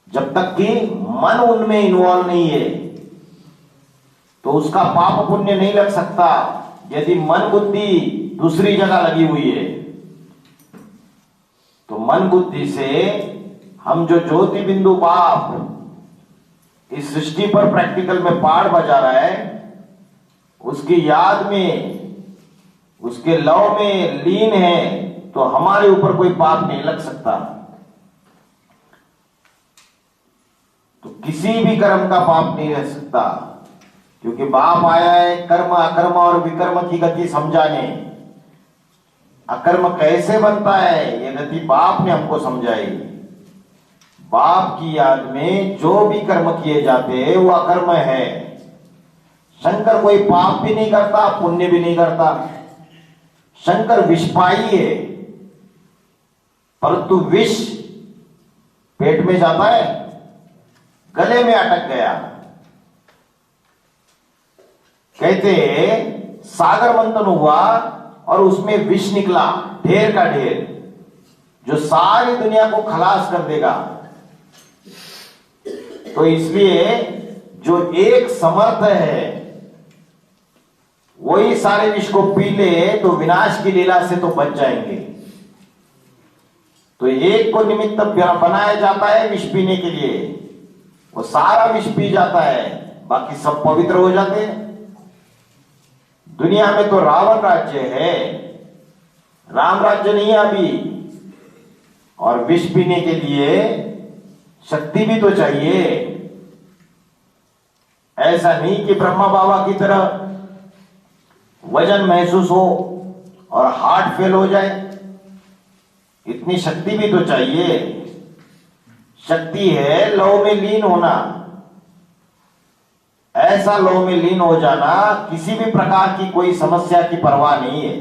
जब तक कि मन उनमें इन्वॉल्व नहीं है। तो उसका पाप पुण्य नहीं लग सकता यदि मन बुद्धि दूसरी जगह लगी हुई है। तो मन बुद्धि से हम जो ज्योति बिंदु बाप इस सृष्टि पर प्रैक्टिकल में पहाड़ बजा रहा है, उसकी याद में, उसके लव में लीन है, तो हमारे ऊपर कोई पाप नहीं लग सकता। तो किसी भी कर्म का पाप नहीं रह सकता, क्योंकि बाप आया है कर्म अकर्म और विकर्म की गति समझाने। अकर्म कैसे बनता है ये गति बाप ने हमको समझाई। बाप की याद में जो भी कर्म किए जाते हैं वो अकर्म है। शंकर कोई पाप भी नहीं करता, पुण्य भी नहीं करता। शंकर विषपाई है, परंतु विष पेट में जाता है, गले में अटक गया। कहते सागर मंथन हुआ और उसमें विष निकला, ढेर का ढेर, जो सारी दुनिया को खलास कर देगा। तो इसलिए जो एक समर्थ है वही सारे विष को पी ले तो विनाश की लीला से तो बच जाएंगे। तो एक को निमित्त बनाया जाता है विष पीने के लिए, वो सारा विष पी जाता है, बाकी सब पवित्र हो जाते हैं। दुनिया में तो रावण राज्य है, राम राज्य नहीं है अभी। और विष पीने के लिए शक्ति भी तो चाहिए। ऐसा नहीं कि ब्रह्मा बाबा की तरह वजन महसूस हो और हार्ट फेल हो जाए। इतनी शक्ति भी तो चाहिए। शक्ति है लौ में लीन होना। ऐसा लौ में लीन हो जाना, किसी भी प्रकार की कोई समस्या की परवाह नहीं है।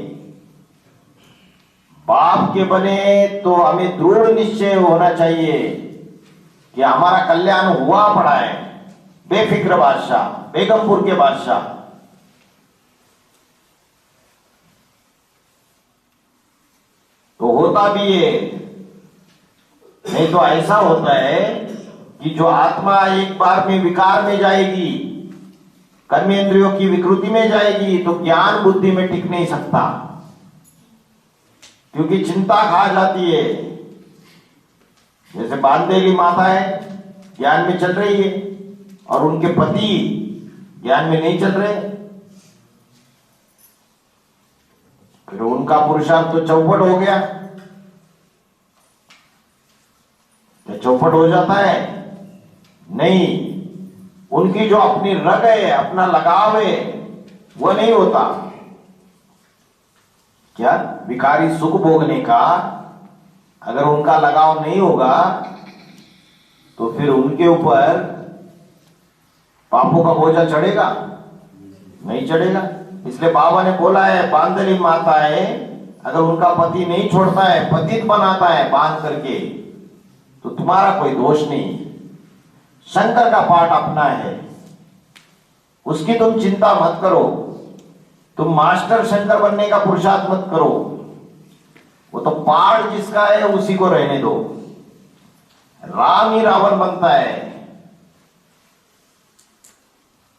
बाप के बने तो हमें दृढ़ निश्चय होना चाहिए कि हमारा कल्याण हुआ पड़ा है। बेफिक्र बादशाह, बेगमपुर के बादशाह। तो होता भी है, नहीं तो ऐसा होता है कि जो आत्मा एक बार में विकार में जाएगी, कर्मेंद्रियों की विकृति में जाएगी, तो ज्ञान बुद्धि में टिक नहीं सकता, क्योंकि चिंता खा जाती है। जैसे बांदेली माता है, ज्ञान में चल रही है और उनके पति ज्ञान में नहीं चल रहे, फिर उनका पुरुषार्थ तो चौपट हो गया। क्या चौपट हो जाता है? नहीं, उनकी जो अपनी रग है, अपना लगाव है, वो नहीं होता। क्या विकारी सुख भोगने का अगर उनका लगाव नहीं होगा तो फिर उनके ऊपर पापों का बोझा चढ़ेगा? नहीं चढ़ेगा। इसलिए बाबा ने बोला है, बांदली माता है, अगर उनका पति नहीं छोड़ता है, पतित बनाता है बांध करके, तो तुम्हारा कोई दोष नहीं। शंकर का पाठ अपना है, उसकी तुम चिंता मत करो। तुम मास्टर शंकर बनने का पुरुषार्थ मत करो। वो तो पाठ जिसका है उसी को रहने दो। राम ही रावण बनता है,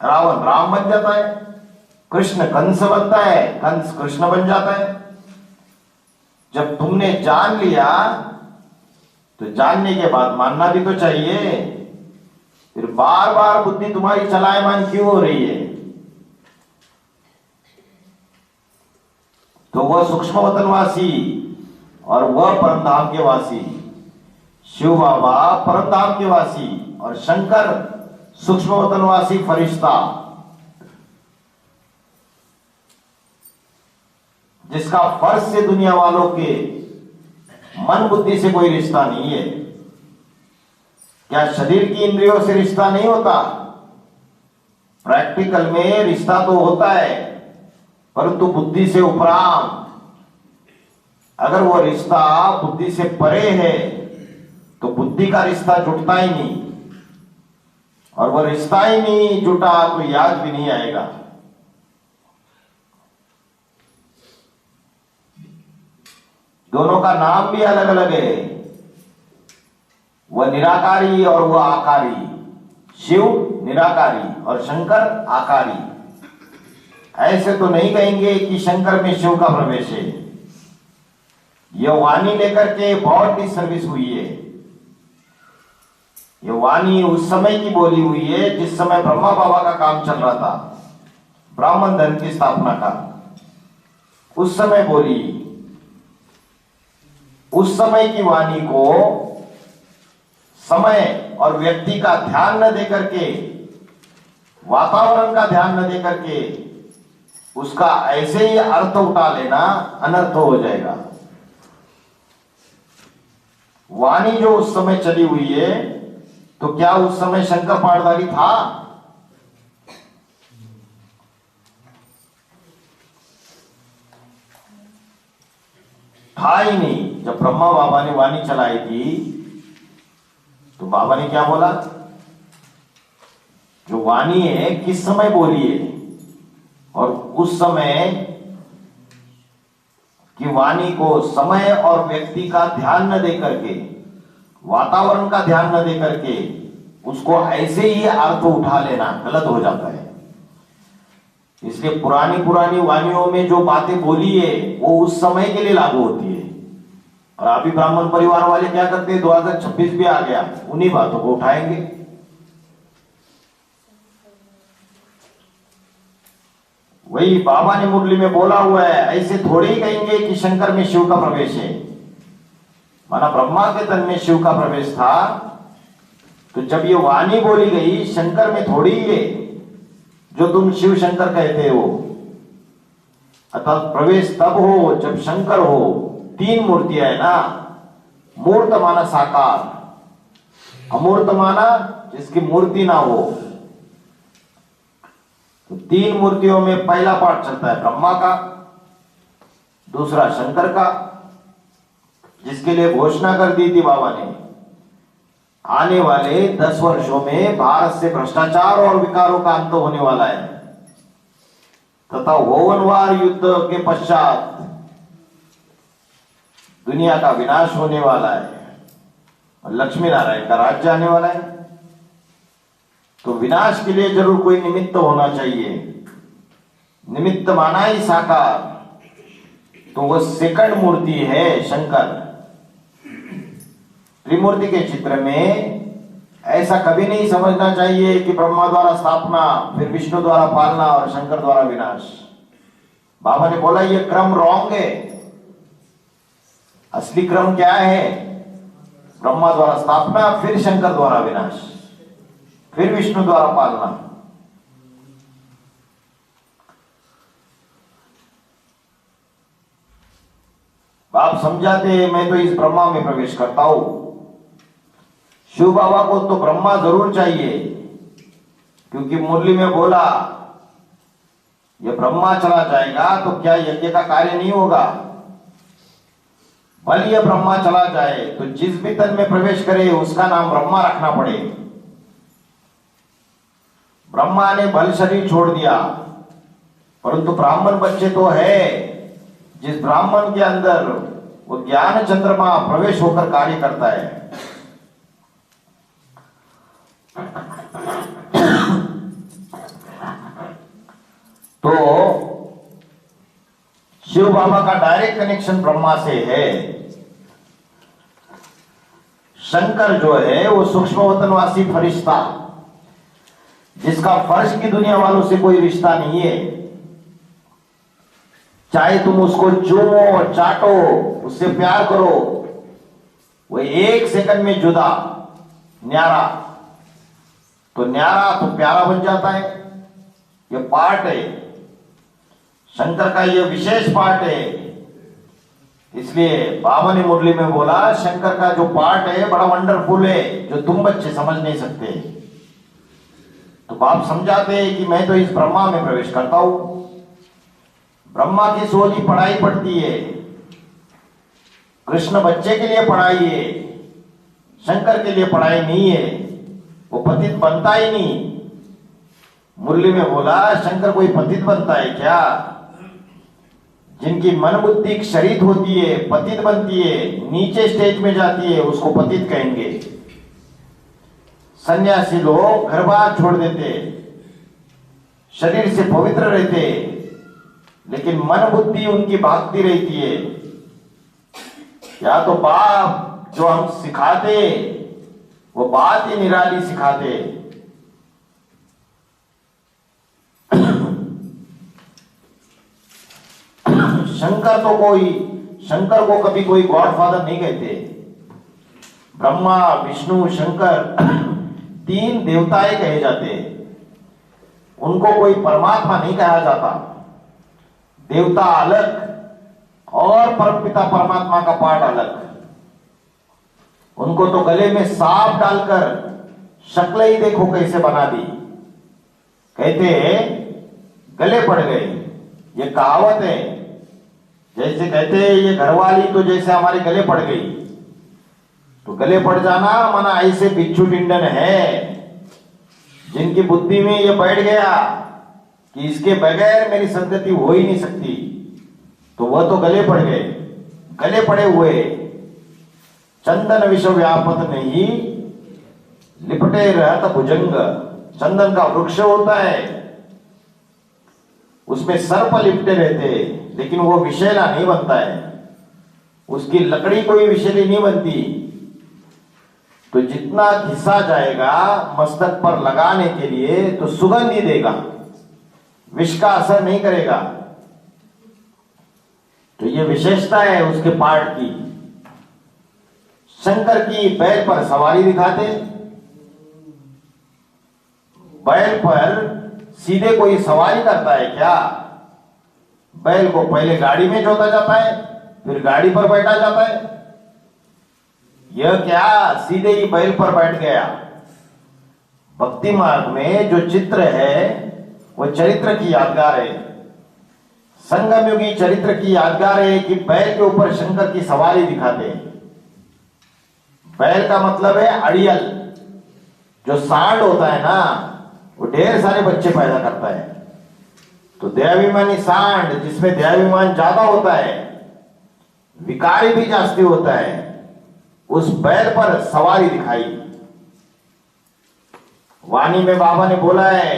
रावण राम बन जाता है। कृष्ण कंस बनता है, कंस कृष्ण बन जाता है। जब तुमने जान लिया तो जानने के बाद मानना भी तो चाहिए। फिर बार बार बुद्धि तुम्हारी चलायमान क्यों हो रही है? तो वह सूक्ष्म वतनवासी और वह परमधाम के वासी, शिव बाबा परमधाम के वासी और शंकर सूक्ष्म वतनवासी फरिश्ता, जिसका फर्ज से दुनिया वालों के मन बुद्धि से कोई रिश्ता नहीं है। क्या शरीर की इंद्रियों से रिश्ता नहीं होता? प्रैक्टिकल में रिश्ता तो होता है, परंतु बुद्धि से उपरांत। अगर वो रिश्ता बुद्धि से परे है तो बुद्धि का रिश्ता जुटता ही नहीं, और वो रिश्ता ही नहीं जुटा तो याद भी नहीं आएगा। दोनों का नाम भी अलग अलग है, वह निराकारी और वह आकारी। शिव निराकारी और शंकर आकारी। ऐसे तो नहीं कहेंगे कि शंकर में शिव का प्रवेश है। यह वाणी लेकर के बहुत ही सर्विस हुई है। यह वाणी उस समय की बोली हुई है जिस समय ब्रह्मा बाबा का काम चल रहा था, ब्राह्मण धर्म की स्थापना का। उस समय बोली। उस समय की वाणी को समय और व्यक्ति का ध्यान न देकर के, वातावरण का ध्यान न देकर के उसका ऐसे ही अर्थ उठा लेना अनर्थ हो जाएगा। वाणी जो उस समय चली हुई है, तो क्या उस समय शंकर पाठधारी था? था ही नहीं। जब ब्रह्मा बाबा ने वाणी चलाई थी तो बाबा ने क्या बोला? जो वाणी है किस समय बोली है, और उस समय की वाणी को समय और व्यक्ति का ध्यान न देकर के, वातावरण का ध्यान न देकर के उसको ऐसे ही अर्थ उठा लेना गलत हो जाता है। इसलिए पुरानी पुरानी वाणियों में जो बातें बोली है वो उस समय के लिए लागू होती है। और अभी ब्राह्मण परिवार वाले क्या करते हैं, 2026 भी आ गया, उन्हीं बातों को उठाएंगे। वही बाबा ने मुरली में बोला हुआ है, ऐसे थोड़ी ही कहेंगे कि शंकर में शिव का प्रवेश है। माना ब्रह्मा के तन में शिव का प्रवेश था, तो जब ये वाणी बोली गई शंकर में थोड़ी ही है जो तुम शिव शंकर कहते हो। अर्थात प्रवेश तब हो जब शंकर हो। तीन मूर्तियां है ना, मूर्त माना साकार, अमूर्त माना जिसकी मूर्ति ना हो। तो तीन मूर्तियों में पहला पाठ चलता है ब्रह्मा का, दूसरा शंकर का, जिसके लिए घोषणा कर दी थी बाबा ने, आने वाले 10 वर्षों में भारत से भ्रष्टाचार और विकारों का अंत होने वाला है तथा होवनवार युद्ध के पश्चात दुनिया का विनाश होने वाला है और लक्ष्मी नारायण का राज्य आने वाला है। तो विनाश के लिए जरूर कोई निमित्त होना चाहिए। निमित्त माना ही साकार, तो वो सेकंड मूर्ति है शंकर। त्रिमूर्ति के चित्र में ऐसा कभी नहीं समझना चाहिए कि ब्रह्मा द्वारा स्थापना, फिर विष्णु द्वारा पालना और शंकर द्वारा विनाश। बाबा ने बोला ये क्रम रॉन्ग है। असली क्रम क्या है? ब्रह्मा द्वारा स्थापना, फिर शंकर द्वारा विनाश, फिर विष्णु द्वारा पालना। आप समझाते मैं तो इस ब्रह्मा में प्रवेश करता हूं। शिव बाबा को तो ब्रह्मा जरूर चाहिए, क्योंकि मुरली में बोला ये ब्रह्मा चला जाएगा तो क्या यज्ञ का कार्य नहीं होगा। भल ये ब्रह्मा चला जाए तो जिस भी तन में प्रवेश करे उसका नाम ब्रह्मा रखना पड़े। ब्रह्मा ने भल शरीर छोड़ दिया, परंतु ब्राह्मण बच्चे तो है। जिस ब्राह्मण के अंदर वो ज्ञान चंद्रमा प्रवेश होकर कार्य करता है। तो शिव बाबा का डायरेक्ट कनेक्शन ब्रह्मा से है। शंकर जो है वो सूक्ष्म वतनवासी फरिश्ता, जिसका फर्श की दुनिया वालों से कोई रिश्ता नहीं है। चाहे तुम उसको चूमो, चाटो, उससे प्यार करो, वो 1 सेकंड में जुदा, न्यारा। तो न्यारा तो प्यारा बन जाता है। ये पार्ट है शंकर का, ये विशेष पार्ट है। इसलिए बाबा ने मुरली में बोला शंकर का जो पार्ट है बड़ा वंडरफुल है, जो तुम बच्चे समझ नहीं सकते। तो बाप समझाते हैं कि मैं तो इस ब्रह्मा में प्रवेश करता हूं। ब्रह्मा की सोनी पढ़ाई पड़ती है, कृष्ण बच्चे के लिए पढ़ाई है, शंकर के लिए पढ़ाई नहीं है। वो पतित बनता ही नहीं। मुरली में बोला शंकर कोई पतित बनता है क्या? जिनकी मन बुद्धि क्षरित होती है, पतित बनती है, नीचे स्टेज में जाती है, उसको पतित कहेंगे। सन्यासी लोग घर बार छोड़ देते, शरीर से पवित्र रहते, लेकिन मन बुद्धि उनकी भागती रहती है। या तो बाप जो हम सिखाते वो बात ही निराली सिखाते। शंकर को कभी कोई गॉडफादर नहीं कहते। ब्रह्मा, विष्णु, शंकर 3 देवताएं कहे जाते। उनको कोई परमात्मा नहीं कहा जाता। देवता अलग और परमपिता परमात्मा का पार्ट अलग। उनको तो गले में सांप डालकर शक्ल ही देखो कैसे बना दी। कहते गले पड़ गए, ये कहावत है। जैसे कहते ये घरवाली तो जैसे हमारे गले पड़ गई। तो गले पड़ जाना माना ऐसे बिच्छू टिंडन है जिनकी बुद्धि में ये बैठ गया कि इसके बगैर मेरी संतति हो ही नहीं सकती। तो वह तो गले पड़ गए। गले पड़े हुए चंदन विश्व व्यापत नहीं लिपटे रहता भुजंग। चंदन का वृक्ष होता है, उसमें सर्प लिपटे रहते, लेकिन वो विषैला नहीं बनता है। उसकी लकड़ी कोई विषैली नहीं बनती। तो जितना घिसा जाएगा मस्तक पर लगाने के लिए तो सुगंध ही देगा। विष का असर नहीं करेगा। तो ये विशेषता है उसके पार्ट की। शंकर की बैल पर सवारी दिखाते, बैल पर सीधे कोई सवारी करता है क्या? बैल को पहले गाड़ी में जोता जाता है, फिर गाड़ी पर बैठा जाता है। यह क्या सीधे ही बैल पर बैठ गया। भक्ति मार्ग में जो चित्र है वो चरित्र की यादगार है। संगम युगी चरित्र की यादगार है कि बैल के ऊपर शंकर की सवारी दिखाते हैं। बैल का मतलब है अड़ियल। जो सांड होता है ना, वो ढेर सारे बच्चे पैदा करता है। तो देहाभिमानी सांड, जिसमें देहाभिमान ज्यादा होता है, विकारी भी जास्ती होता है, उस बैल पर सवारी दिखाई। वाणी में बाबा ने बोला है,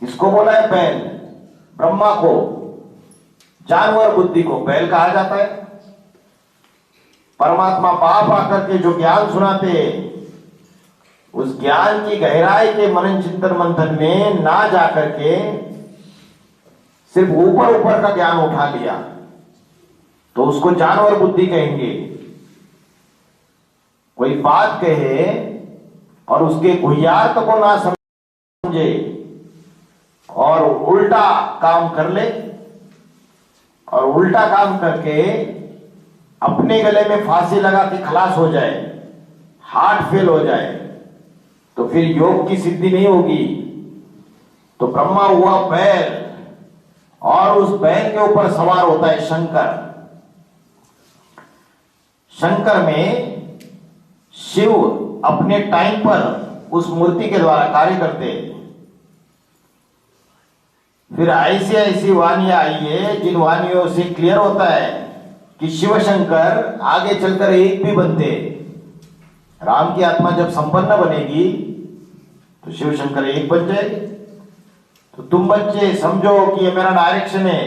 किसको बोला है? बैल, ब्रह्मा को। जानवर बुद्धि को बैल कहा जाता है। परमात्मा बाप आकर के जो ज्ञान सुनाते, उस ज्ञान की गहराई के मनन चिंतन मंथन में ना जाकर के सिर्फ ऊपर ऊपर का ज्ञान उठा लिया तो उसको जानवर बुद्धि कहेंगे। कोई बात कहे और उसके गुह्यार्थ को ना समझे और उल्टा काम कर ले, और उल्टा काम करके अपने गले में फांसी लगा के खलास हो जाए, हार्ट फेल हो जाए, तो फिर योग की सिद्धि नहीं होगी। तो ब्रह्मा हुआ बैल, और उस बैल के ऊपर सवार होता है शंकर। शंकर में शिव अपने टाइम पर उस मूर्ति के द्वारा कार्य करते हैं। फिर ऐसी ऐसी वाणियां आई है जिन वाणियों से क्लियर होता है कि शिव शंकर आगे चलकर एक भी बनते। राम की आत्मा जब संपन्न बनेगी तो शिव शंकर एक बन जाएगी। तो तुम बच्चे समझो कि ये मेरा डायरेक्शन है।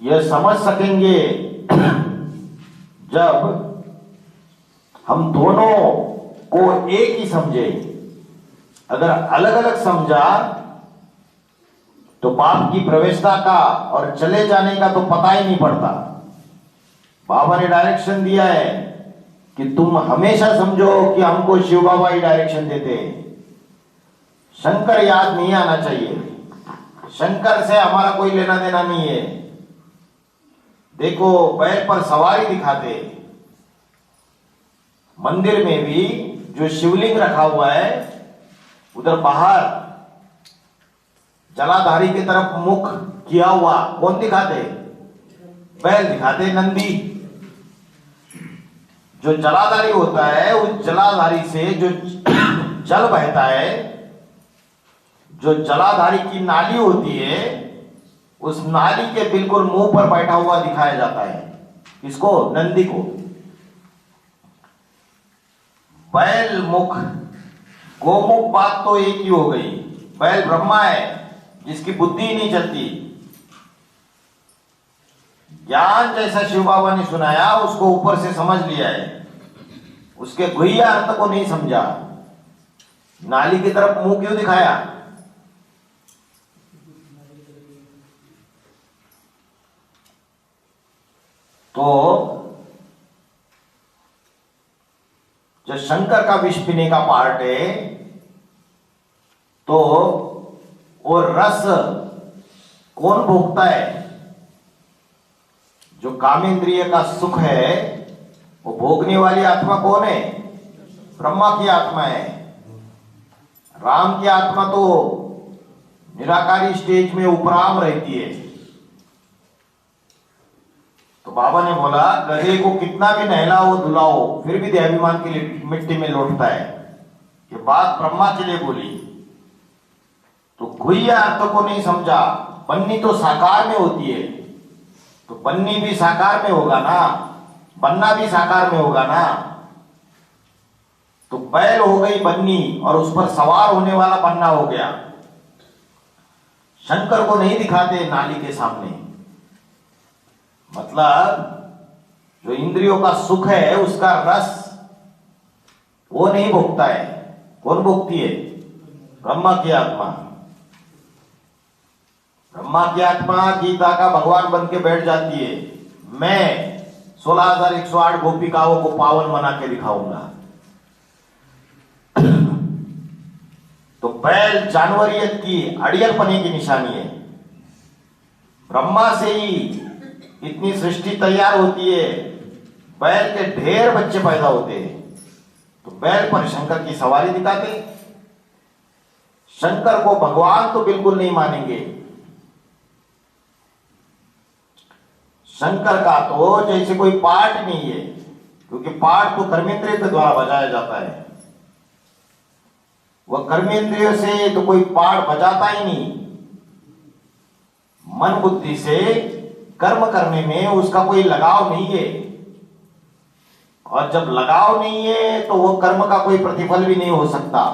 यह समझ सकेंगे जब हम दोनों को एक ही समझे। अगर अलग अलग समझा तो बाप की प्रवेशता का और चले जाने का तो पता ही नहीं पड़ता। बाबा ने डायरेक्शन दिया है कि तुम हमेशा समझो कि हमको शिव बाबा ही डायरेक्शन देते हैं। शंकर याद नहीं आना चाहिए। शंकर से हमारा कोई लेना देना नहीं है। देखो बैल पर सवारी दिखाते। मंदिर में भी जो शिवलिंग रखा हुआ है, उधर बाहर जलाधारी की तरफ मुख किया हुआ कौन दिखाते? बैल दिखाते, नंदी। जो जलाधारी होता है, उस जलाधारी से जो जल बहता है, जो जलाधारी की नाली होती है, उस नाली के बिल्कुल मुंह पर बैठा हुआ दिखाया जाता है। किसको? नंदी को। बैल मुख गोमुख बात तो एक ही हो गई। बैल ब्रह्मा है जिसकी बुद्धि नहीं चलती। ज्ञान जैसा शिव बाबा ने सुनाया उसको ऊपर से समझ लिया है, उसके गुह्य अर्थ को नहीं समझा। नाली की तरफ मुंह क्यों दिखाया? तो जो शंकर का विष पीने का पार्ट है, तो वो रस कौन भोगता है? जो कामेंद्रिय का सुख है वो भोगने वाली आत्मा कौन है? ब्रह्मा की आत्मा है। राम की आत्मा तो निराकारी स्टेज में उपराम रहती है। तो बाबा ने बोला गधे को कितना भी नहलाओ धुलाओ फिर भी देहाभिमान के लिए मिट्टी में लौटता है। ये बात ब्रह्मा के लिए बोली। तो गुह्य अर्थ को नहीं समझा। बन्नी तो साकार में होती है, तो बन्नी भी साकार में होगा ना, बनना भी साकार में होगा ना। तो बैल हो गई बन्नी और उस पर सवार होने वाला बन्ना हो गया। शंकर को नहीं दिखाते नाली के सामने। मतलब जो इंद्रियों का सुख है उसका रस वो नहीं भोगता है। कौन भोगती है? ब्रह्मा की आत्मा, ब्रह्मा की आत्मा गीता का भगवान बन के बैठ जाती है, मैं 16,108 गोपिकाओं को पावन बना के दिखाऊंगा। तो बैल जानवरियत की अड़ियलपने की निशानी है। ब्रह्मा से ही इतनी सृष्टि तैयार होती है, बैल के ढेर बच्चे पैदा होते हैं, तो बैल पर शंकर की सवारी दिखाते। शंकर को भगवान तो बिल्कुल नहीं मानेंगे। शंकर का तो जैसे कोई पाठ नहीं है, क्योंकि पाठ तो कर्मेंद्रिय के द्वारा बजाया जाता है। वह कर्मेंद्रियों से तो कोई पाठ बजाता ही नहीं। मन बुद्धि से कर्म करने में उसका कोई लगाव नहीं है, और जब लगाव नहीं है तो वो कर्म का कोई प्रतिफल भी नहीं हो सकता।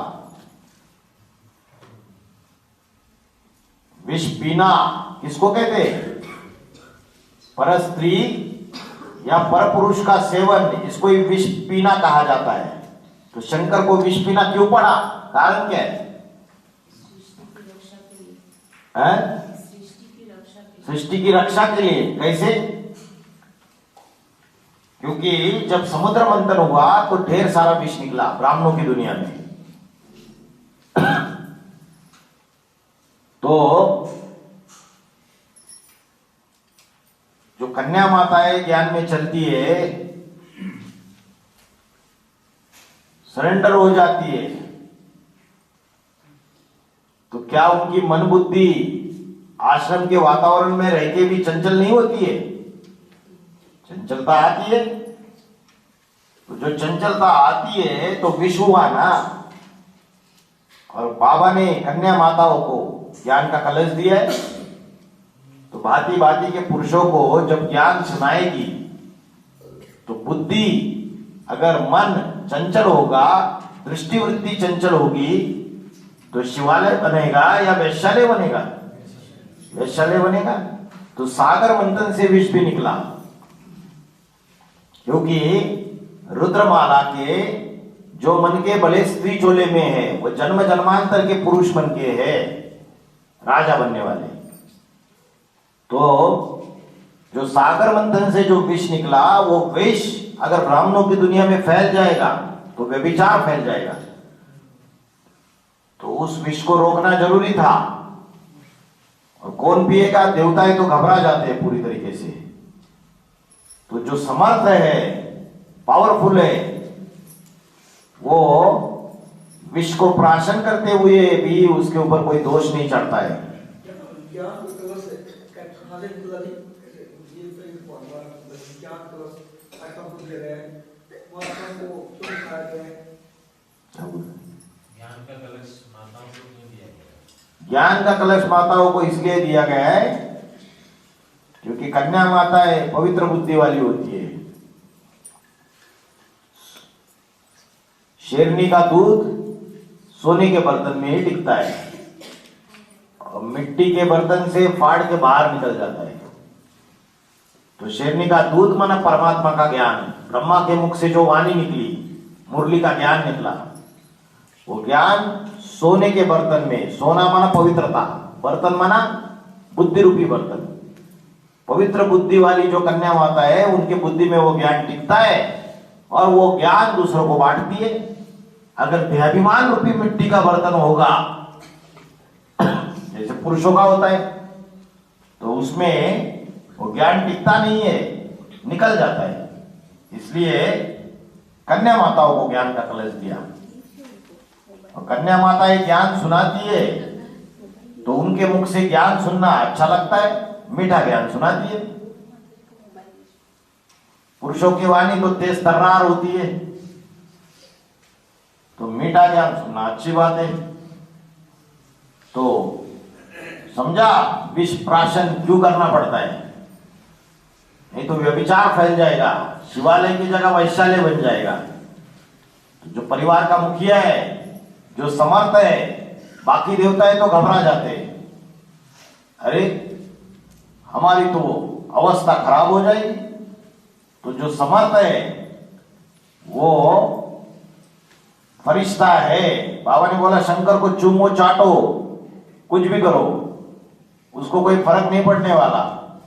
विष पीना किसको कहते हैं? पर स्त्री या पर पुरुष का सेवन, इसको ही विष पीना कहा जाता है। तो शंकर को विष पीना क्यों पड़ा? कारण क्या है? सृष्टि की रक्षा के लिए। कैसे? क्योंकि जब समुद्र मंथन हुआ तो ढेर सारा विष निकला ब्राह्मणों की दुनिया में। तो जो कन्या माताएं ज्ञान में चलती है, सरेंडर हो जाती है, तो क्या उनकी मन बुद्धि आश्रम के वातावरण में रह के भी चंचल नहीं होती है? चंचलता आती है। तो जो चंचलता आती है तो विष हुआ ना। और बाबा ने कन्या माताओं को ज्ञान का कलश दिया है, तो भांति भांति के पुरुषों को जब ज्ञान सुनाएगी तो बुद्धि, अगर मन चंचल होगा, दृष्टि वृत्ति चंचल होगी, तो शिवालय बनेगा या वैश्यालय बनेगा? वैश्यालय बनेगा। तो सागर मंथन से विष भी निकला, क्योंकि रुद्रमाला के जो मन के बड़े स्त्री चोले में है, वो जन्म जन्मांतर के पुरुष मन के है, राजा बनने वाले। तो जो सागर मंथन से जो विष निकला, वो विष अगर ब्राह्मणों की दुनिया में फैल जाएगा तो व्यभिचार फैल जाएगा। तो उस विष को रोकना जरूरी था। और कौन पिएगा? देवताएं तो घबरा जाते हैं पूरी तरीके से। तो जो समर्थ है, पावरफुल है, वो विष को प्राशन करते हुए भी उसके ऊपर कोई दोष नहीं चढ़ता है। ज्ञान का कलश माताओं को इसलिए दिया गया है क्योंकि कन्या माताएं पवित्र बुद्धि वाली होती है। शेरनी का दूध सोने के बर्तन में ही टिकता है, और मिट्टी के बर्तन से फाड़ के बाहर निकल जाता है। तो शेरनी का दूध माना परमात्मा का ज्ञान। ब्रह्मा के मुख से जो वाणी निकली, मुरली का ज्ञान निकला, वो ज्ञान सोने के बर्तन में, सोना माना पवित्रता, बर्तन माना बुद्धि रूपी बर्तन। पवित्र बुद्धि वाली जो कन्या माता है, उनकी बुद्धि में वो ज्ञान टिकता है और वो ज्ञान दूसरों को बांटती है। अगर देहाभिमान रूपी मिट्टी का बर्तन होगा, जैसे पुरुषों का होता है, तो उसमें वो ज्ञान टिकता नहीं है, निकल जाता है। इसलिए कन्या माताओं को ज्ञान का कलश दिया। और कन्या माताएं ज्ञान सुनाती है तो उनके मुख से ज्ञान सुनना अच्छा लगता है, मीठा ज्ञान सुनाती है। पुरुषों की वाणी तो तेज तर्रार होती है, तो मीठा ज्ञान सुनना अच्छी बात है। तो समझा विष प्राशन क्यों करना पड़ता है? नहीं तो व्यभिचार फैल जाएगा, शिवालय की जगह वैश्यालय बन जाएगा। तो जो परिवार का मुखिया है, जो समर्थ है, बाकी देवताएं तो घबरा जाते हैं, अरे हमारी तो अवस्था खराब हो जाएगी। तो जो समर्थ है वो फरिश्ता है, बाबा ने बोला शंकर को चूमो चाटो, कुछ भी करो, उसको कोई फर्क नहीं पड़ने वाला,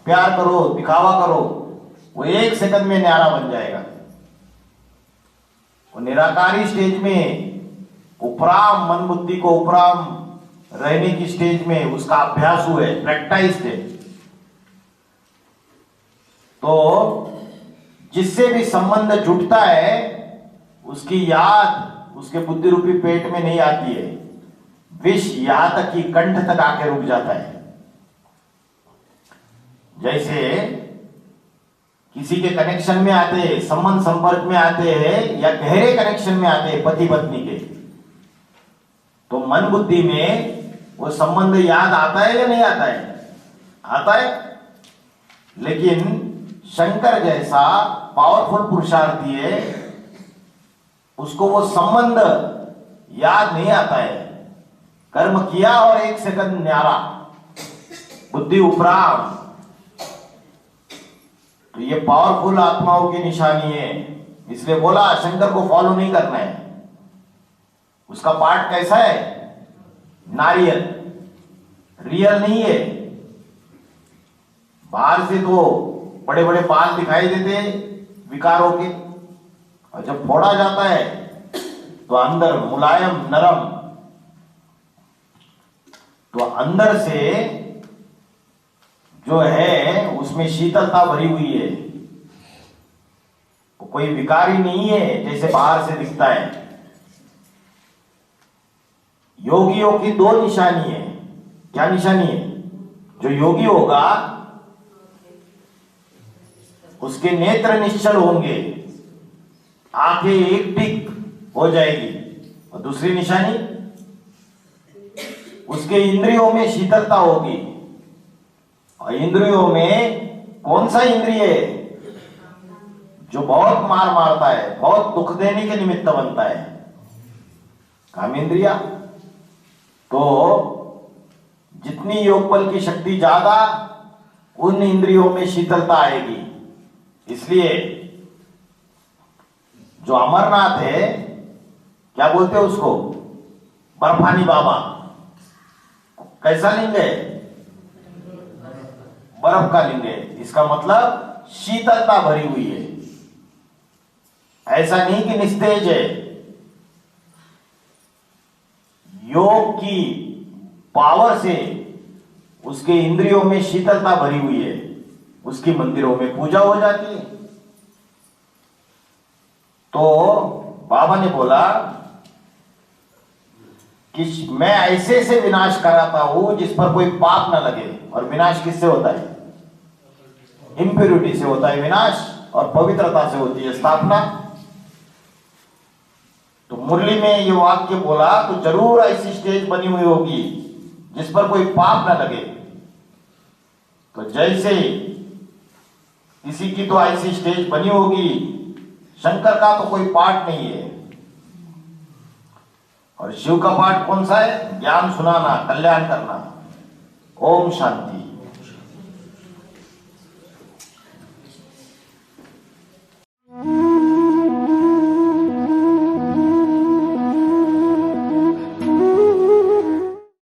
प्यार करो, दिखावा करो, वो 1 सेकंड में न्यारा बन जाएगा। वो निराकारी स्टेज में उपराम मन बुद्धि को उपराम रहने की स्टेज में उसका अभ्यास हुए, प्रैक्टिस है। तो जिससे भी संबंध जुटता है उसकी याद उसके बुद्धि रूपी पेट में नहीं आती है, विष यहां तक कि कंठ तक आके रुक जाता है। जैसे किसी के कनेक्शन में आते हैं, संबंध संपर्क में आते हैं या गहरे कनेक्शन में आते हैं पति पत्नी के, तो मन बुद्धि में वो संबंध याद आता है या नहीं आता है? आता है। लेकिन शंकर जैसा पावरफुल पुरुषार्थी है, उसको वो संबंध याद नहीं आता है। कर्म किया और 1 सेकंड न्यारा, बुद्धि उपराम। तो ये पावरफुल आत्माओं की निशानी है। इसलिए बोला शंकर को फॉलो नहीं करना है। उसका पार्ट कैसा है? नारियल, रियल नहीं है। बाहर से तो बड़े बड़े बाल दिखाई देते विकारों के, और जब फोड़ा जाता है तो अंदर मुलायम नरम। तो अंदर से जो है उसमें शीतलता भरी हुई है, वो कोई विकारी नहीं है जैसे बाहर से दिखता है। योगियों की 2 निशानी है। क्या निशानी है? जो योगी होगा उसके नेत्र निश्चल होंगे, आंखें एक टिक हो जाएगी। और दूसरी निशानी, उसके इंद्रियों में शीतलता होगी। और इंद्रियों में कौन सा इंद्रिय है जो बहुत मार मारता है, बहुत दुख देने के निमित्त बनता है? काम इंद्रिया। तो जितनी योग बल की शक्ति ज्यादा, उन इंद्रियों में शीतलता आएगी। इसलिए जो अमरनाथ है, क्या बोलते हैं उसको? बर्फानी बाबा। कैसा लिंग है? बर्फ का लिंग है। इसका मतलब शीतलता भरी हुई है। ऐसा नहीं कि निस्तेज है। योग की पावर से उसके इंद्रियों में शीतलता भरी हुई है, उसकी मंदिरों में पूजा हो जाती है। तो बाबा ने बोला कि मैं ऐसे से विनाश कराता हूं जिस पर कोई पाप ना लगे। और विनाश किससे होता है? इंप्योरिटी से होता है विनाश, और पवित्रता से होती है स्थापना। तो मुरली में ये वाक्य बोला तो जरूर ऐसी स्टेज बनी हुई होगी जिस पर कोई पाप ना लगे। तो जैसे किसी की तो ऐसी स्टेज बनी होगी, शंकर का तो कोई पार्ट नहीं है। और शिव का पार्ट कौन सा है? ज्ञान सुनाना, कल्याण करना। ओम शांति।